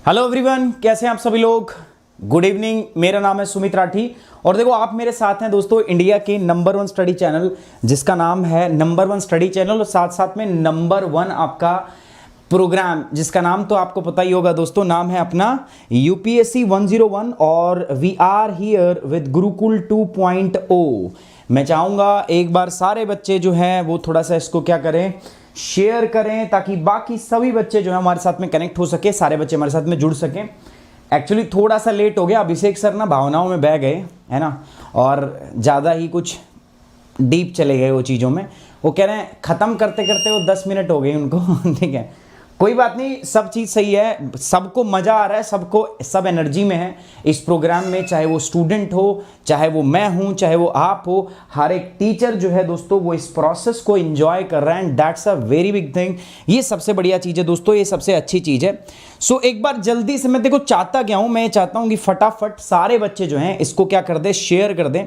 Hello everyone, कैसे हैं आप सभी लोग। Good evening. मेरा नाम है सुमित राठी और देखो आप मेरे साथ हैं दोस्तों इंडिया के नंबर 1 स्टडी चैनल जिसका नाम है नंबर 1 स्टडी चैनल और साथ साथ में नंबर 1 आपका प्रोग्राम जिसका नाम तो आपको पता ही होगा दोस्तों, नाम है अपना यूपीएससी 101 और we are here with Gurukul 2.0। मैं चाहूँगा एक बार सारे बच्चे जो हैं वो थोड़ा सा इसको क्या करें, शेयर करें ताकि बाकी सभी बच्चे जो है हमारे साथ में कनेक्ट हो सके, सारे बच्चे हमारे साथ में जुड़ सकें। एक्चुअली थोड़ा सा लेट हो गया, अभिषेक सर ना भावनाओं में बह गए है ना, और ज़्यादा ही कुछ डीप चले गए वो चीज़ों में। वो कह रहे हैं ख़त्म करते करते वो 10 मिनट हो गए उनको ठीक है, कोई बात नहीं, सब चीज़ सही है, सबको मज़ा आ रहा है, सबको सब एनर्जी में है इस प्रोग्राम में, चाहे वो स्टूडेंट हो, चाहे वो मैं हूं, चाहे वो आप हो, हर एक टीचर जो है दोस्तों वो इस प्रोसेस को एंजॉय कर रहा है and that's a very big thing. ये सबसे बढ़िया चीज़ है दोस्तों, ये सबसे अच्छी चीज़ है। सो एक बार जल्दी से मैं देखो चाहता क्या हूं, मैं चाहता हूं कि फटाफट सारे बच्चे जो हैं इसको क्या कर दें, शेयर कर दें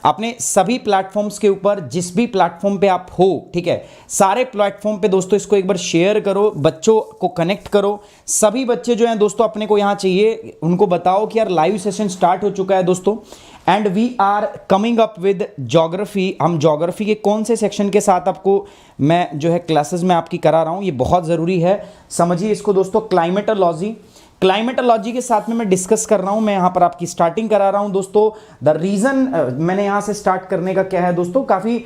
अपने सभी प्लेटफॉर्म्स के ऊपर, जिस भी प्लेटफॉर्म पे आप हो, ठीक है, सारे प्लेटफॉर्म पे दोस्तों इसको एक बार शेयर करो, बच्चों को कनेक्ट करो। सभी बच्चे जो हैं दोस्तों अपने को यहां चाहिए, उनको बताओ कि यार लाइव सेशन स्टार्ट हो चुका है दोस्तों and we are coming up with geography. हम ज्योग्राफी के कौन से सेक्शन के साथ आपको मैं जो है क्लासेस में आपकी करा रहा हूं, ये बहुत ज़रूरी है, समझिए इसको दोस्तों। क्लाइमेटोलॉजी के साथ में मैं डिस्कस कर रहा हूं, मैं यहां पर आपकी स्टार्टिंग करा रहा हूं दोस्तों। द रीज़न मैंने यहां से स्टार्ट करने का क्या है दोस्तों, काफ़ी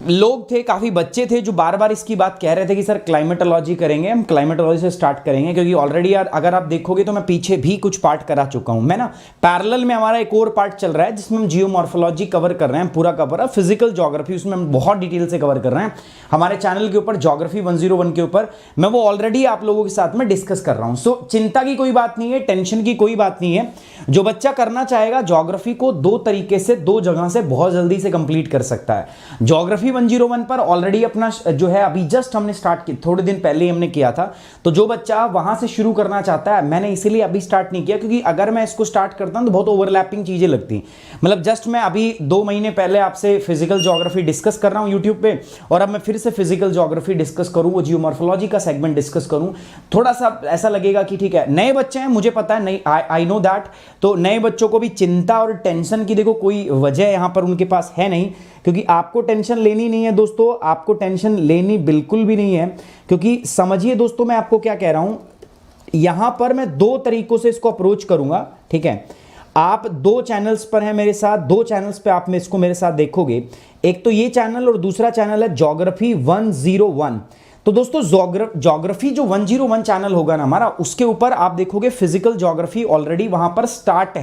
लोग थे, काफ़ी बच्चे थे जो बार बार इसकी बात कह रहे थे कि सर क्लाइमेटोलॉजी करेंगे, हम क्लाइमेटोलॉजी से स्टार्ट करेंगे, क्योंकि ऑलरेडी यार अगर आप देखोगे तो मैं पीछे भी कुछ पार्ट करा चुका हूं मैं ना। पैरेलल में हमारा एक और पार्ट चल रहा है जिसमें हम जियोमॉर्फोलॉजी कवर कर रहे हैं, पूरा कवर है, फिजिकल ज्योग्राफी उसमें हम बहुत डिटेल से कवर कर रहे हैं हमारे चैनल के ऊपर, ज्योग्राफी 101 के ऊपर मैं वो ऑलरेडी आप लोगों के साथ में डिस्कस कर रहा हूँ। सो चिंता की कोई बात नहीं है, टेंशन की कोई बात नहीं है। जो बच्चा करना चाहेगा ज्योग्राफी को दो तरीके से, दो जगह से बहुत जल्दी से कंप्लीट कर सकता है। ज्योग्राफी 101 पर ऑलरेडी अपना जो है अभी जस्ट हमने स्टार्ट किया, थोड़े दिन पहले ही हमने किया था, तो जो बच्चा वहां से शुरू करना चाहता है, मैंने इसीलिए अभी स्टार्ट नहीं किया क्योंकि अगर मैं इसको स्टार्ट करता हूं तो बहुत ओवरलैपिंग चीजें लगती, मतलब जस्ट मैं अभी 2 महीने पहले आपसे फिजिकल ज्योग्राफी डिस्कस कर रहा हूं यूट्यूब पे और अब मैं फिर से फिजिकल ज्योग्राफी डिस्कस करूं, वो जियोमॉर्फोलॉजी का सेगमेंट डिस्कस करूं, थोड़ा सा ऐसा लगेगा कि ठीक है नए बच्चे हैं, मुझे पता है, नहीं आई नो दैट, तो नए बच्चों को भी चिंता और टेंशन की देखो कोई वजह यहां पर उनके पास है नहीं, क्योंकि आपको टेंशन लेनी नहीं है दोस्तों, आपको टेंशन लेनी बिल्कुल भी नहीं है, क्योंकि समझिए दोस्तों मैं आपको क्या कह रहा हूं, यहां पर मैं 2 तरीकों से इसको अप्रोच करूंगा, ठीक है। आप 2 चैनल्स पर हैं मेरे साथ, 2 चैनल्स पे आप में इसको मेरे साथ देखोगे, एक तो ये चैनल और दूसरा चैनल है ज्योग्राफी 101। तो दोस्तों ज्योग्राफी जो 101 चैनल होगा ना हमारा, उसके ऊपर आप देखोगे फिजिकल ज्योग्राफी ऑलरेडी वहां पर स्टार्ट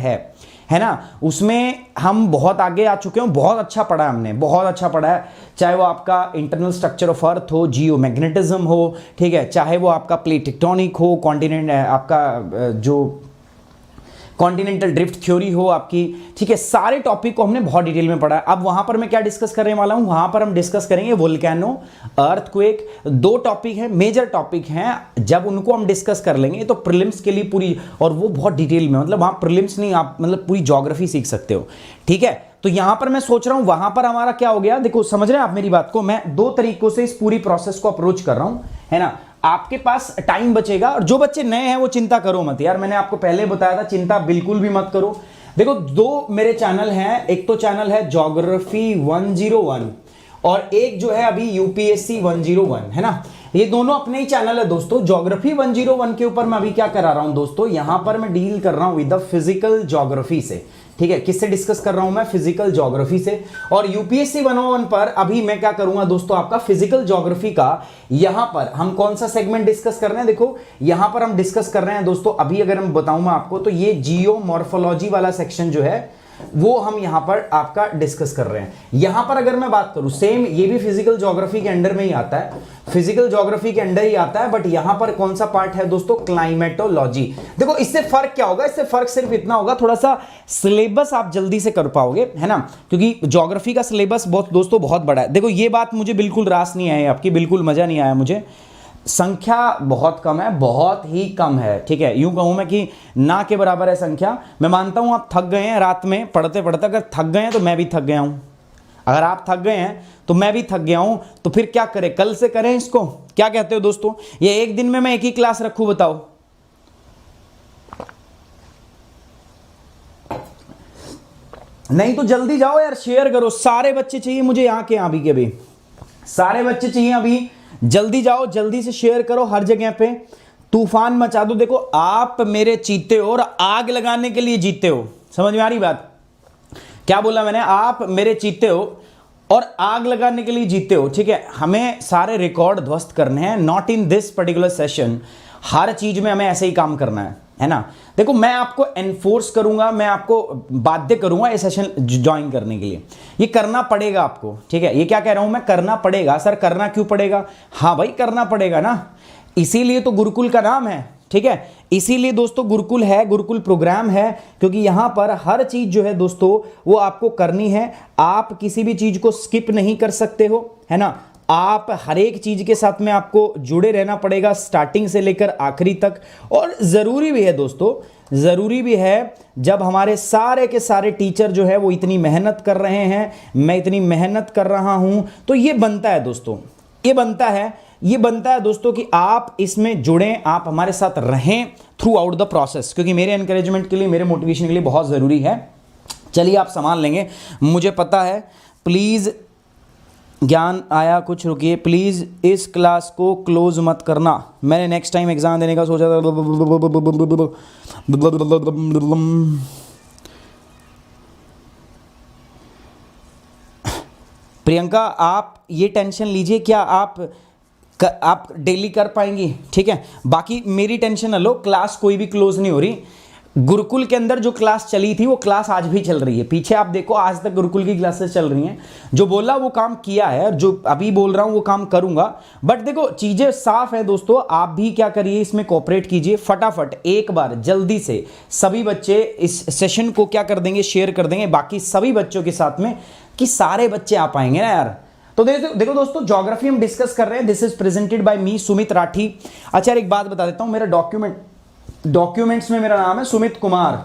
है ना, उसमें हम बहुत आगे आ चुके हैं, बहुत अच्छा पढ़ा है हमने, बहुत अच्छा पढ़ा है, चाहे वो आपका इंटरनल स्ट्रक्चर ऑफ अर्थ हो, जियोमैग्नेटिज्म हो, ठीक है, चाहे वो आपका प्लेट टेक्टोनिक हो, कॉन्टिनेंट आपका जो कॉन्टिनेंटल ड्रिफ्ट थ्योरी हो आपकी, ठीक है, सारे टॉपिक को हमने बहुत डिटेल में पढ़ा है। अब वहां पर मैं क्या डिस्कस करने वाला हूं, वहां पर हम डिस्कस करेंगे वोल्केनो, अर्थक्वेक, 2 टॉपिक हैं, मेजर टॉपिक हैं, जब उनको हम डिस्कस कर लेंगे तो प्रीलिम्स के लिए पूरी, और वो बहुत डिटेल में, मतलब वहां प्रीलिम्स नहीं, आप मतलब पूरी ज्योग्राफी सीख सकते हो, ठीक है। तो यहां पर मैं सोच रहा हूं वहां पर हमारा क्या हो गया, देखो समझ रहे हैं आप मेरी बात को, मैं 2 तरीकों से इस पूरी प्रोसेस को अप्रोच कर रहा हूं, है ना, आपके पास टाइम बचेगा। और जो बच्चे नए हैं वो चिंता करो मत यार, मैंने आपको पहले बताया था, चिंता बिल्कुल भी मत करो। देखो 2 मेरे चैनल हैं, एक तो चैनल है ज्योग्राफी 101 और एक जो है अभी यूपीएससी 101, है ना, ये दोनों अपने ही चैनल है दोस्तों। ज्योग्राफी 101 के ऊपर मैं अभी क्या करा रहा हूं दोस्तों, यहां पर मैं डील कर रहा हूं विद द फिजिकल ज्योग्राफी से, ठीक है, किससे डिस्कस कर रहा हूं मैं, फिजिकल ज्योग्राफी से। और यूपीएससी 101 पर अभी मैं क्या करूंगा दोस्तों, आपका फिजिकल ज्योग्राफी का यहां पर हम कौन सा सेगमेंट डिस्कस कर रहे हैं, देखो यहां पर हम डिस्कस कर रहे हैं दोस्तों, अभी अगर हम बताऊं मैं आपको तो ये जियोमॉर्फोलॉजी वाला सेक्शन जो है वो हम यहां पर आपका डिस्कस कर रहे हैं। यहां पर अगर मैं बात करूं, सेम ये भी फिजिकल ज्योग्राफी के अंडर में ही आता है, फिजिकल ज्योग्राफी के अंडर ही आता है, बट यहां पर कौन सा पार्ट है दोस्तों, क्लाइमेटोलॉजी। देखो इससे फर्क क्या होगा, इससे फर्क सिर्फ इतना होगा, थोड़ा सा सिलेबस आप जल्दी से कर पाओगे, है ना, क्योंकि ज्योग्राफी का सिलेबस बहुत दोस्तों बहुत बड़ा है। देखो ये बात मुझे बिल्कुल रास नहीं आई आपकी, बिल्कुल मजा नहीं आया मुझे, संख्या बहुत कम है, बहुत ही कम है, ठीक है, यूं कहूं मैं कि ना के बराबर है संख्या। मैं मानता हूं आप थक गए हैं रात में पढ़ते पढ़ते, अगर थक गए हैं तो मैं भी थक गया हूं, अगर आप थक गए हैं तो मैं भी थक गया हूं, तो फिर क्या करें, कल से करें इसको, क्या कहते हो दोस्तों, ये एक दिन में मैं एक ही क्लास रखूं, बताओ, नहीं तो जल्दी जाओ यार, शेयर करो, सारे बच्चे चाहिए मुझे यहाँ के, अभी के अभी सारे बच्चे चाहिए अभी, जल्दी जाओ, जल्दी से शेयर करो, हर जगह पे तूफान मचा दो। देखो आप मेरे चीते हो और आग लगाने के लिए जीते हो, समझ में आ रही बात? क्या बोला मैंने? आप मेरे चीते हो और आग लगाने के लिए जीते हो, ठीक है? हमें सारे रिकॉर्ड ध्वस्त करने हैं, not in this particular session, हर चीज में हमें ऐसे ही काम करना है ना? देखो मैं आपको एनफोर्स करूंगा, मैं आपको बाध्य करूंगा ये सेशन ज्वाइन करने के लिए, ये करना पड़ेगा आपको, ठीक है? ये क्या कह रहा हूं मैं, करना पड़ेगा। सर करना क्यों पड़ेगा? हाँ भाई करना पड़ेगा ना, इसीलिए तो गुरुकुल का नाम है, ठीक है? इसीलिए दोस्तों गुरुकुल है, गुरुकुल प्रोग्राम है, क्योंकि यहां पर हर चीज जो है दोस्तों वो आपको करनी है। आप किसी भी चीज को स्किप नहीं कर सकते हो, है ना? आप हर एक चीज के साथ में आपको जुड़े रहना पड़ेगा, स्टार्टिंग से लेकर आखिरी तक। और जरूरी भी है दोस्तों, जरूरी भी है, जब हमारे सारे के सारे टीचर जो है वो इतनी मेहनत कर रहे हैं, मैं इतनी मेहनत कर रहा हूं, तो ये बनता है दोस्तों, ये बनता है दोस्तों कि आप इसमें जुड़ें, आप हमारे साथ रहें थ्रू आउट द प्रोसेस, क्योंकि मेरे एनकरेजमेंट के लिए, मेरे मोटिवेशन के लिए बहुत ज़रूरी है। चलिए आप संभाल लेंगे, मुझे पता है। प्लीज़ ज्ञान आया, कुछ रुकिए प्लीज़, इस क्लास को क्लोज मत करना, मैंने नेक्स्ट टाइम एग्ज़ाम देने का सोचा था। प्रियंका आप ये टेंशन लीजिए, क्या आप डेली कर पाएंगी? ठीक है, बाकी मेरी टेंशन न लो, क्लास कोई भी क्लोज नहीं हो रही। गुरुकुल के अंदर जो क्लास चली थी वो क्लास आज भी चल रही है, पीछे आप देखो आज तक गुरुकुल की क्लासेस चल रही हैं। जो बोला वो काम किया है, जो अभी बोल रहा हूं वो काम करूंगा। बट देखो चीजें साफ है दोस्तों, आप भी क्या करिए, इसमें कोऑपरेट कीजिए फटाफट, एक बार जल्दी से सभी बच्चे इस सेशन को क्या कर देंगे, शेयर कर देंगे बाकी सभी बच्चों के साथ में, कि सारे बच्चे आ पाएंगे ना यार। तो देखो दोस्तों, ज्योग्राफी हम डिस्कस कर रहे हैं, दिस इज प्रेजेंटेड बाय मी सुमित राठी। अच्छा एक बात बता देता हूं, मेरा डॉक्यूमेंट्स में मेरा नाम है सुमित कुमार,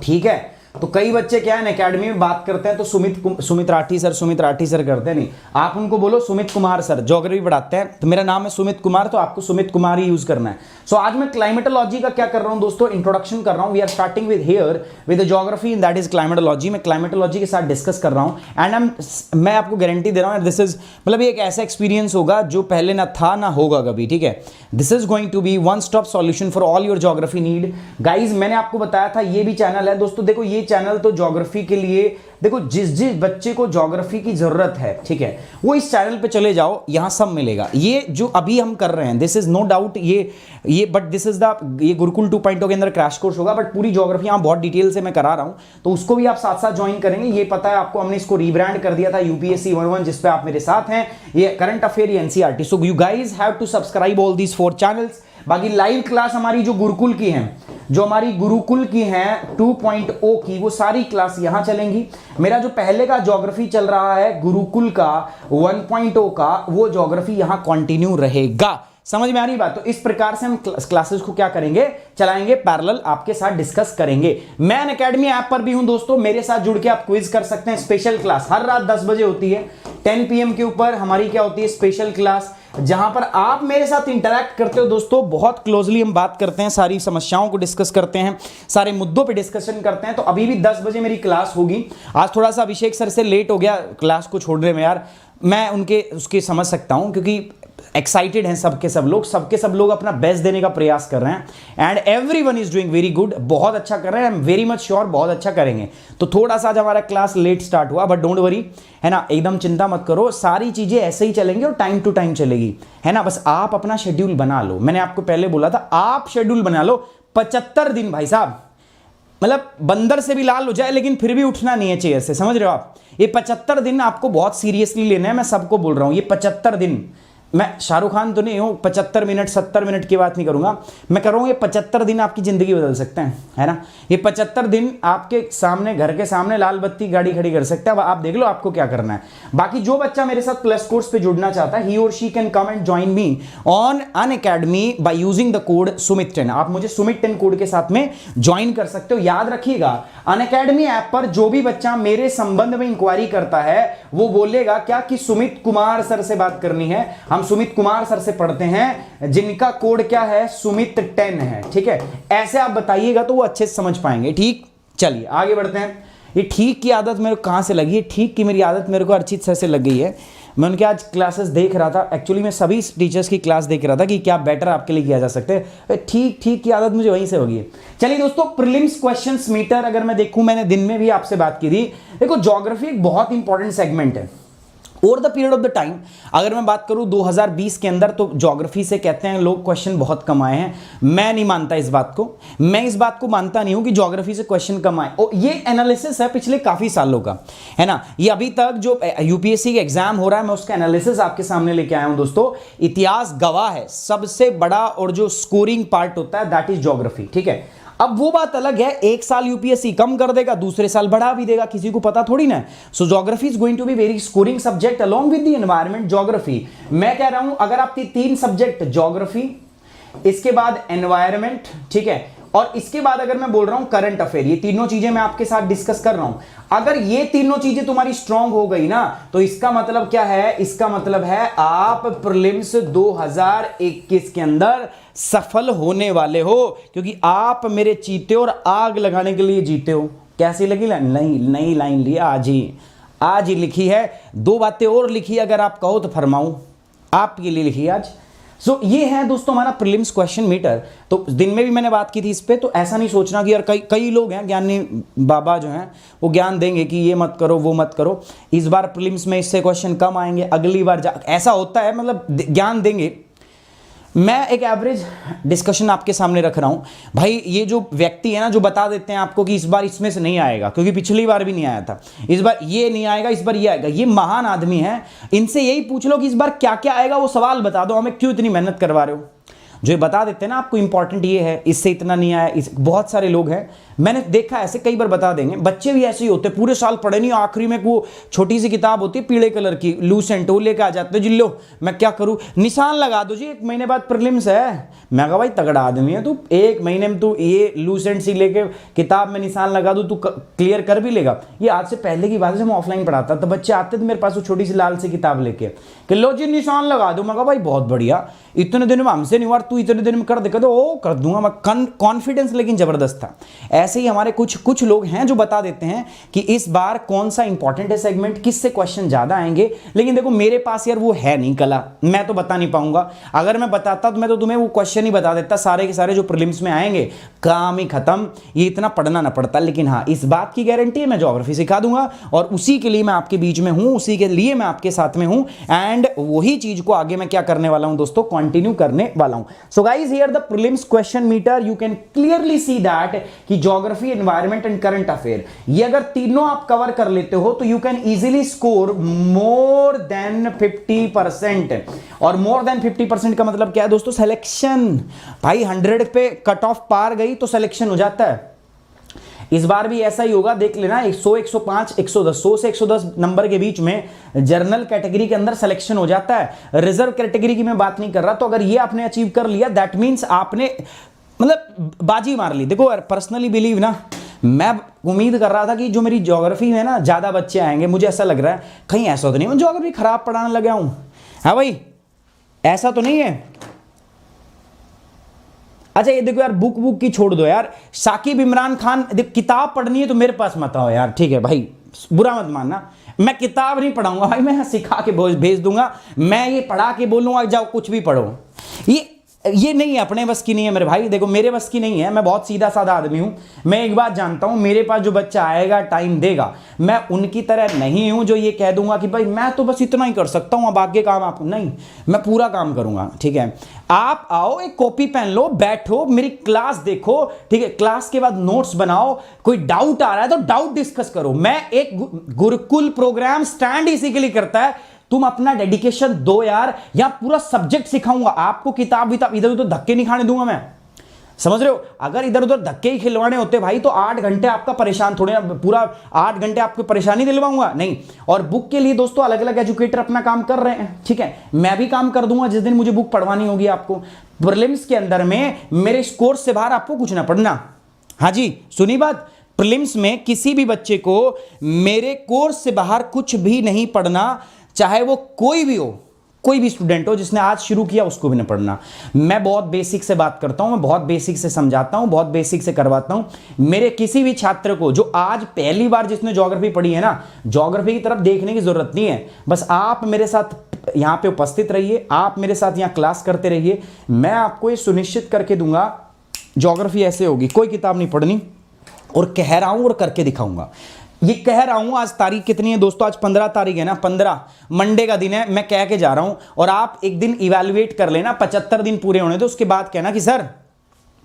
ठीक है? तो कई बच्चे क्या है एकेडमी में बात करते हैं तो सुमित राठी सर करते हैं, नहीं, आप उनको बोलो सुमित कुमार सर, ज्योग्राफी पढ़ाते हैं। तो मेरा नाम है सुमित कुमार, तो आपको सुमित कुमार ही यूज करना है। सो आज मैं क्लाइमेटोलॉजी का क्या कर रहा हूं दोस्तों, इंट्रोडक्शन कर रहा हूं। We are starting with geography and that is climatology. मैं क्लाइमेटोलॉजी के साथ डिस्कस कर रहा हूं एंड मैं आपको गारंटी दे रहा हूं, दिस इज मतलब एक ऐसा एक्सपीरियंस होगा जो पहले ना था ना होगा कभी, ठीक है? This is going to be one stop solution for all your geography need. Guys मैंने आपको बताया था ये भी चैनल है दोस्तों, देखो ये चैनल तो ज्योग्राफी के लिए, देखो जिस बच्चे को ज्योग्राफी की जरूरत है, ठीक है, वो इस चैनल पे चले जाओ, यहां सब मिलेगा। ये जो अभी हम कर रहे हैं, दिस इज नो डाउट ये बट दिस इज ये गुरुकुल 2.0 के अंदर क्रैश कोर्स होगा, बट पूरी ज्योग्राफी यहां बहुत डिटेल से मैं करा रहा हूं, तो उसको भी आप साथ साथ ज्वाइन करेंगे। ये पता है आपको, हमने इसको रीब्रांड कर दिया था यूपीएससी 101, जिसपे आप मेरे साथ हैं, ये करंट अफेयर, ये NCERT. So you guys have to subscribe all these 4 channels. बाकी लाइव क्लास हमारी जो गुरुकुल की है, जो हमारी गुरुकुल की है 2.0 की, वो सारी क्लास यहां चलेंगी। मेरा जो पहले का ज्योग्राफी चल रहा है गुरुकुल का 1.0 का, वो ज्योग्राफी यहां कंटिन्यू रहेगा। समझ में आ रही बात? तो इस प्रकार से हम क्लासेस को क्या करेंगे, चलाएंगे, पैरेलल आपके साथ डिस्कस करेंगे। मैं अनअकैडमी ऐप पर भी हूं दोस्तों, मेरे साथ जुड़ के आप क्विज कर सकते हैं। स्पेशल क्लास हर रात 10 बजे होती है, 10 PM के ऊपर हमारी क्या होती है, स्पेशल क्लास, जहां पर आप मेरे साथ इंटरैक्ट करते हो दोस्तों। बहुत क्लोजली हम बात करते हैं, सारी समस्याओं को डिस्कस करते हैं, सारे मुद्दों पे डिस्कशन करते हैं। तो अभी भी 10 बजे मेरी क्लास होगी। आज थोड़ा सा अभिषेक सर से लेट हो गया क्लास को छोड़ने में यार, मैं उसके समझ सकता हूं, क्योंकि एक्साइटेड हैं सबके सब लोग अपना बेस्ट देने का प्रयास कर रहे हैं and everyone is doing very good, बहुत अच्छा कर रहे हैं, I am very much sure बहुत अच्छा करेंगे। तो थोड़ा सा आज हमारा क्लास लेट स्टार्ट हुआ, बट डोंट वरी, है ना, एकदम चिंता मत करो, सारी चीजें ऐसे ही चलेंगी और टाइम टू टाइम चलेगी, है ना? बस आप अपना शेड्यूल बना लो, मैंने आपको पहले बोला था आप शेड्यूल बना लो। 75 दिन भाई साहब, मतलब बंदर से भी लाल हो जाए लेकिन फिर भी उठना नहीं है चेयर से, समझ रहे हो आप? ये 75 दिन आपको बहुत सीरियसली लेना है, मैं सबको बोल रहा हूं। ये 75 दिन, मैं शाहरुख खान तो नहीं हूं, 75 मिनट 70 मिनट की बात नहीं करूंगा, मैं कर रहा हूं ये 75 दिन आपकी जिंदगी बदल सकते हैं, है ना? ये 75 दिन आपके सामने, घर के सामने लाल बत्ती गाड़ी खड़ी कर सकते हैं। अब आप देख लो आपको क्या करना है। बाकी जो बच्चा मेरे साथ प्लस कोर्स पे जुड़ना चाहता है, ही और she can come and join me on Unacademy by using the code सुमित10। आप मुझे सुमित10 कोड के साथ में ज्वाइन कर सकते हो। याद रखिएगा, अनअकैडमी ऐप पर जो भी बच्चा मेरे संबंध में इंक्वायरी करता है, वो बोलेगा क्या कि सुमित कुमार सर से बात करनी है। हम सुमित कुमार सर से पढ़ते हैं, जिनका कोड क्या है, सुमित10 है, ठीक है? ऐसे आप बताइएगा तो वो अच्छे से समझ पाएंगे। ठीक, चलिए आगे बढ़ते हैं। ये ठीक की आदत मेरे को कहाँ से लगी है, ठीक की मेरी आदत मेरे को अर्चित सर से लग गई है। मैं उनके आज क्लासेस देख रहा था, एक्चुअली मैं सभी टीचर्स की क्लास देख रहा था कि क्या बेटर आपके लिए किया जा सकता है। ठीक की आदत मुझे वहीं से होगी। चलिए दोस्तों, प्रीलिम्स क्वेश्चंस मीटर अगर मैं देखूं, मैंने दिन में भी आपसे बात की थी। देखो, ज्योग्राफी एक बहुत इंपॉर्टेंट सेगमेंट है over the period of the time. अगर मैं बात करूं 2020 के अंदर, तो ज्योग्राफी से कहते हैं लोग क्वेश्चन बहुत कम आए हैं। मैं नहीं मानता इस बात को, मैं इस बात को मानता नहीं हूं कि ज्योग्राफी से क्वेश्चन कम आए। और ये एनालिसिस है पिछले काफी सालों का, है ना। ये अभी तक जो यूपीएससी का एग्जाम हो रहा है, मैं उसका एनालिसिस आपके सामने लेके आया हूं दोस्तों। इतिहास गवाह है, सबसे बड़ा और जो स्कोरिंग पार्ट होता है दैट इज ज्योग्राफी, ठीक है। अब वो बात अलग है, एक साल यूपीएससी कम कर देगा, दूसरे साल बढ़ा भी देगा, किसी को पता थोड़ी ना। So geography is going to be very scoring subject along with the environment geography. मैं कह रहा हूं अगर आपकी 3 सब्जेक्ट ज्योग्राफी, इसके बाद एनवायरमेंट, ठीक है, और इसके बाद अगर मैं बोल रहा हूं करंट अफेयर, ये तीनों चीजें मैं आपके साथ डिस्कस कर रहा हूं। अगर ये तीनों चीजें तुम्हारी स्ट्रांग हो गई ना, तो इसका मतलब क्या है, इसका मतलब है आप प्रीलिम्स 2021 के अंदर सफल होने वाले हो, क्योंकि आप मेरे चीते और आग लगाने के लिए जीते हो। कैसी लगी लाइन? नई लाइन लिया आज ही लिखी है। 2 बातें और लिखी, अगर आप कहो तो फरमाऊं, आपके लिए लिखी आज। सो ये है दोस्तों हमारा प्रीलिम्स क्वेश्चन मीटर। तो दिन में भी मैंने बात की थी इस पे, तो ऐसा नहीं सोचना कि यार कई लोग हैं ज्ञानी बाबा जो हैं वो ज्ञान देंगे कि ये मत करो वो मत करो, इस बार प्रीलिम्स में इससे क्वेश्चन कम आएंगे, अगली बार ऐसा होता है, मतलब ज्ञान देंगे। मैं एक एवरेज डिस्कशन आपके सामने रख रहा हूं भाई। ये जो व्यक्ति है ना, जो बता देते हैं आपको कि इस बार इसमें से नहीं आएगा क्योंकि पिछली बार भी नहीं आया था, इस बार ये नहीं आएगा, इस बार ये आएगा, ये महान आदमी है। इनसे यही पूछ लो कि इस बार क्या क्या आएगा, वो सवाल बता दो, हमें क्यों इतनी मेहनत करवा रहे हो। जो बता देते हैं ना आपको इंपॉर्टेंट ये है, इससे इतना नहीं आया, बहुत सारे लोग हैं, मैंने देखा ऐसे कई बार बता देंगे। बच्चे भी ऐसे ही होते, पूरे साल पढ़े नहीं, आखिरी में वो छोटी सी किताब होती है पीले कलर की, लूसेंट, वो लेके आ जाते हैं। जिल्लो मैं क्या करूं, निशान लगा दो जी, 1 महीने बाद प्रीलिम्स है। मैं कहा भाई तगड़ा आदमी है तू, 1 महीने में तू ये लूसेंट सी लेके किताब में निशान लगा दो, तू क्लियर कर भी लेगा। ये आज से पहले की बात है, मैं ऑफलाइन पढ़ाता तो बच्चे आते थे मेरे पास वो छोटी सी लाल सी किताब लेके कि लो जी निशान लगा दो। मैं कहा भाई बहुत बढ़िया, इतने दिन में हमसे नहीं हुआ, तू इतने दिन में कर दे, कहते ओ कर दूंगा मैं। कॉन्फिडेंस लेकिन जबरदस्त था। ऐसे ही हमारे कुछ लोग हैं जो बता देते हैं कि इस बार कौन सा इंपॉर्टेंट है सेगमेंट, किससे क्वेश्चन ज्यादा आएंगे। लेकिन देखो मेरे पास यार वो है नहीं कला, मैं तो बता नहीं पाऊंगा। अगर मैं बताता तो मैं तो तुम्हें वो क्वेश्चन ही बता देता, सारे के सारे जो प्रीलिम्स में आएंगे, काम ही खत्म, ये इतना पढ़ना ना पड़ता। लेकिन हाँ, इस बात की गारंटी है मैं ज्योग्राफी सिखा दूंगा, और उसी के लिए मैं आपके बीच में हूं, उसी के लिए मैं आपके साथ में हूं, एंड वही चीज को आगे मैं क्या करने वाला हूं दोस्तों, कंटिन्यू करने वाला हूं। So guys, here the prelims question meter, you can clearly see that कि geography, environment and current affair, ये अगर तीनों आप कवर कर लेते हो तो you can easily score more than 50%। और मोर देन 50% का मतलब क्या है दोस्तों, सिलेक्शन। भाई 100 पे कट ऑफ पार गई तो सिलेक्शन हो जाता है। इस बार भी ऐसा ही होगा, देख लेना, 100, 105, 110, 100 से 110 नंबर के बीच में जनरल कैटेगरी के अंदर सिलेक्शन हो जाता है। रिजर्व कैटेगरी की मैं बात नहीं कर रहा। तो अगर ये आपने अचीव कर लिया, दैट मीन्स आपने मतलब बाजी मार ली। देखो पर्सनली बिलीव ना, मैं उम्मीद कर रहा था कि जो मेरी ज्योग्राफी में ना ज्यादा बच्चे आएंगे, मुझे ऐसा लग रहा है कहीं ऐसा तो नहीं मैं ज्योग्राफी खराब पढ़ाने लगा हूं। हाँ भाई, ऐसा तो नहीं है। अच्छा ये देखो यार, बुक की छोड़ दो यार, साकिब इमरान खान, किताब पढ़नी है तो मेरे पास मत आओ यार, ठीक है भाई, बुरा मत मानना। मैं किताब नहीं पढ़ाऊंगा भाई, मैं सिखा के भेज दूंगा, मैं ये पढ़ा के बोलूंगा जाओ कुछ भी पढ़ो। ये नहीं है, अपने बस की नहीं है मेरे भाई। देखो मेरे बस की नहीं है, मैं बहुत सीधा साधा आदमी हूं। मैं एक बात जानता हूं, मेरे पास जो बच्चा आएगा टाइम देगा, मैं उनकी तरह नहीं हूं जो ये कह दूंगा कि भाई मैं तो बस इतना ही कर सकता हूं, अब आगे काम आप नहीं, मैं पूरा काम करूंगा। ठीक है, आप आओ, एक कॉपी पेन लो, बैठो, मेरी क्लास देखो, ठीक है, क्लास के बाद नोट्स बनाओ, कोई डाउट आ रहा है तो डाउट डिस्कस करो। मैं एक गुरुकुल प्रोग्राम स्टैंड इसी के लिए करता है, तुम अपना डेडिकेशन दो यार, या पूरा सब्जेक्ट सिखाऊंगा आपको, किताब इधर उधर धक्के नहीं खाने दूंगा मैं, समझ रहे हो। अगर इधर उधर धक्के ही खिलवाने होते भाई तो 8 घंटे आपका परेशान, थोड़े पूरा 8 घंटे आपको परेशानी दिलवाऊंगा नहीं। और बुक के लिए दोस्तों अलग अलग एजुकेटर अपना काम कर रहे हैं, ठीक है, मैं भी काम कर दूंगा जिस दिन मुझे बुक पढ़वानी होगी आपको। प्रीलिम्स के अंदर में मेरे इस कोर्स से बाहर आपको कुछ ना पढ़ना। हाँ जी सुनी बात, प्रीलिम्स में किसी भी बच्चे को मेरे कोर्स से बाहर कुछ भी नहीं पढ़ना, चाहे वो कोई भी हो, कोई भी स्टूडेंट हो जिसने आज शुरू किया उसको भी नहीं पढ़ना। मैं बहुत बेसिक से बात करता हूं, मैं बहुत बेसिक से समझाता हूं, बहुत बेसिक से करवाता हूं। मेरे किसी भी छात्र को जो आज पहली बार जिसने ज्योग्राफी पढ़ी है ना, ज्योग्राफी की तरफ देखने की जरूरत नहीं है। बस आप मेरे साथ यहां पे उपस्थित रहिए, आप मेरे साथ यहां क्लास करते रहिए, मैं आपको ये सुनिश्चित करके दूंगा ज्योग्राफी ऐसे होगी। कोई किताब नहीं पढ़नी, और कह रहा हूं और करके दिखाऊंगा। ये कह रहा हूं, आज तारीख कितनी है दोस्तों? आज 15 तारीख है ना, 15 मंडे का दिन है। मैं कह के जा रहा हूं, और आप एक दिन इवैल्यूएट कर लेना, 75 दिन पूरे होने दो, उसके बाद कहना कि सर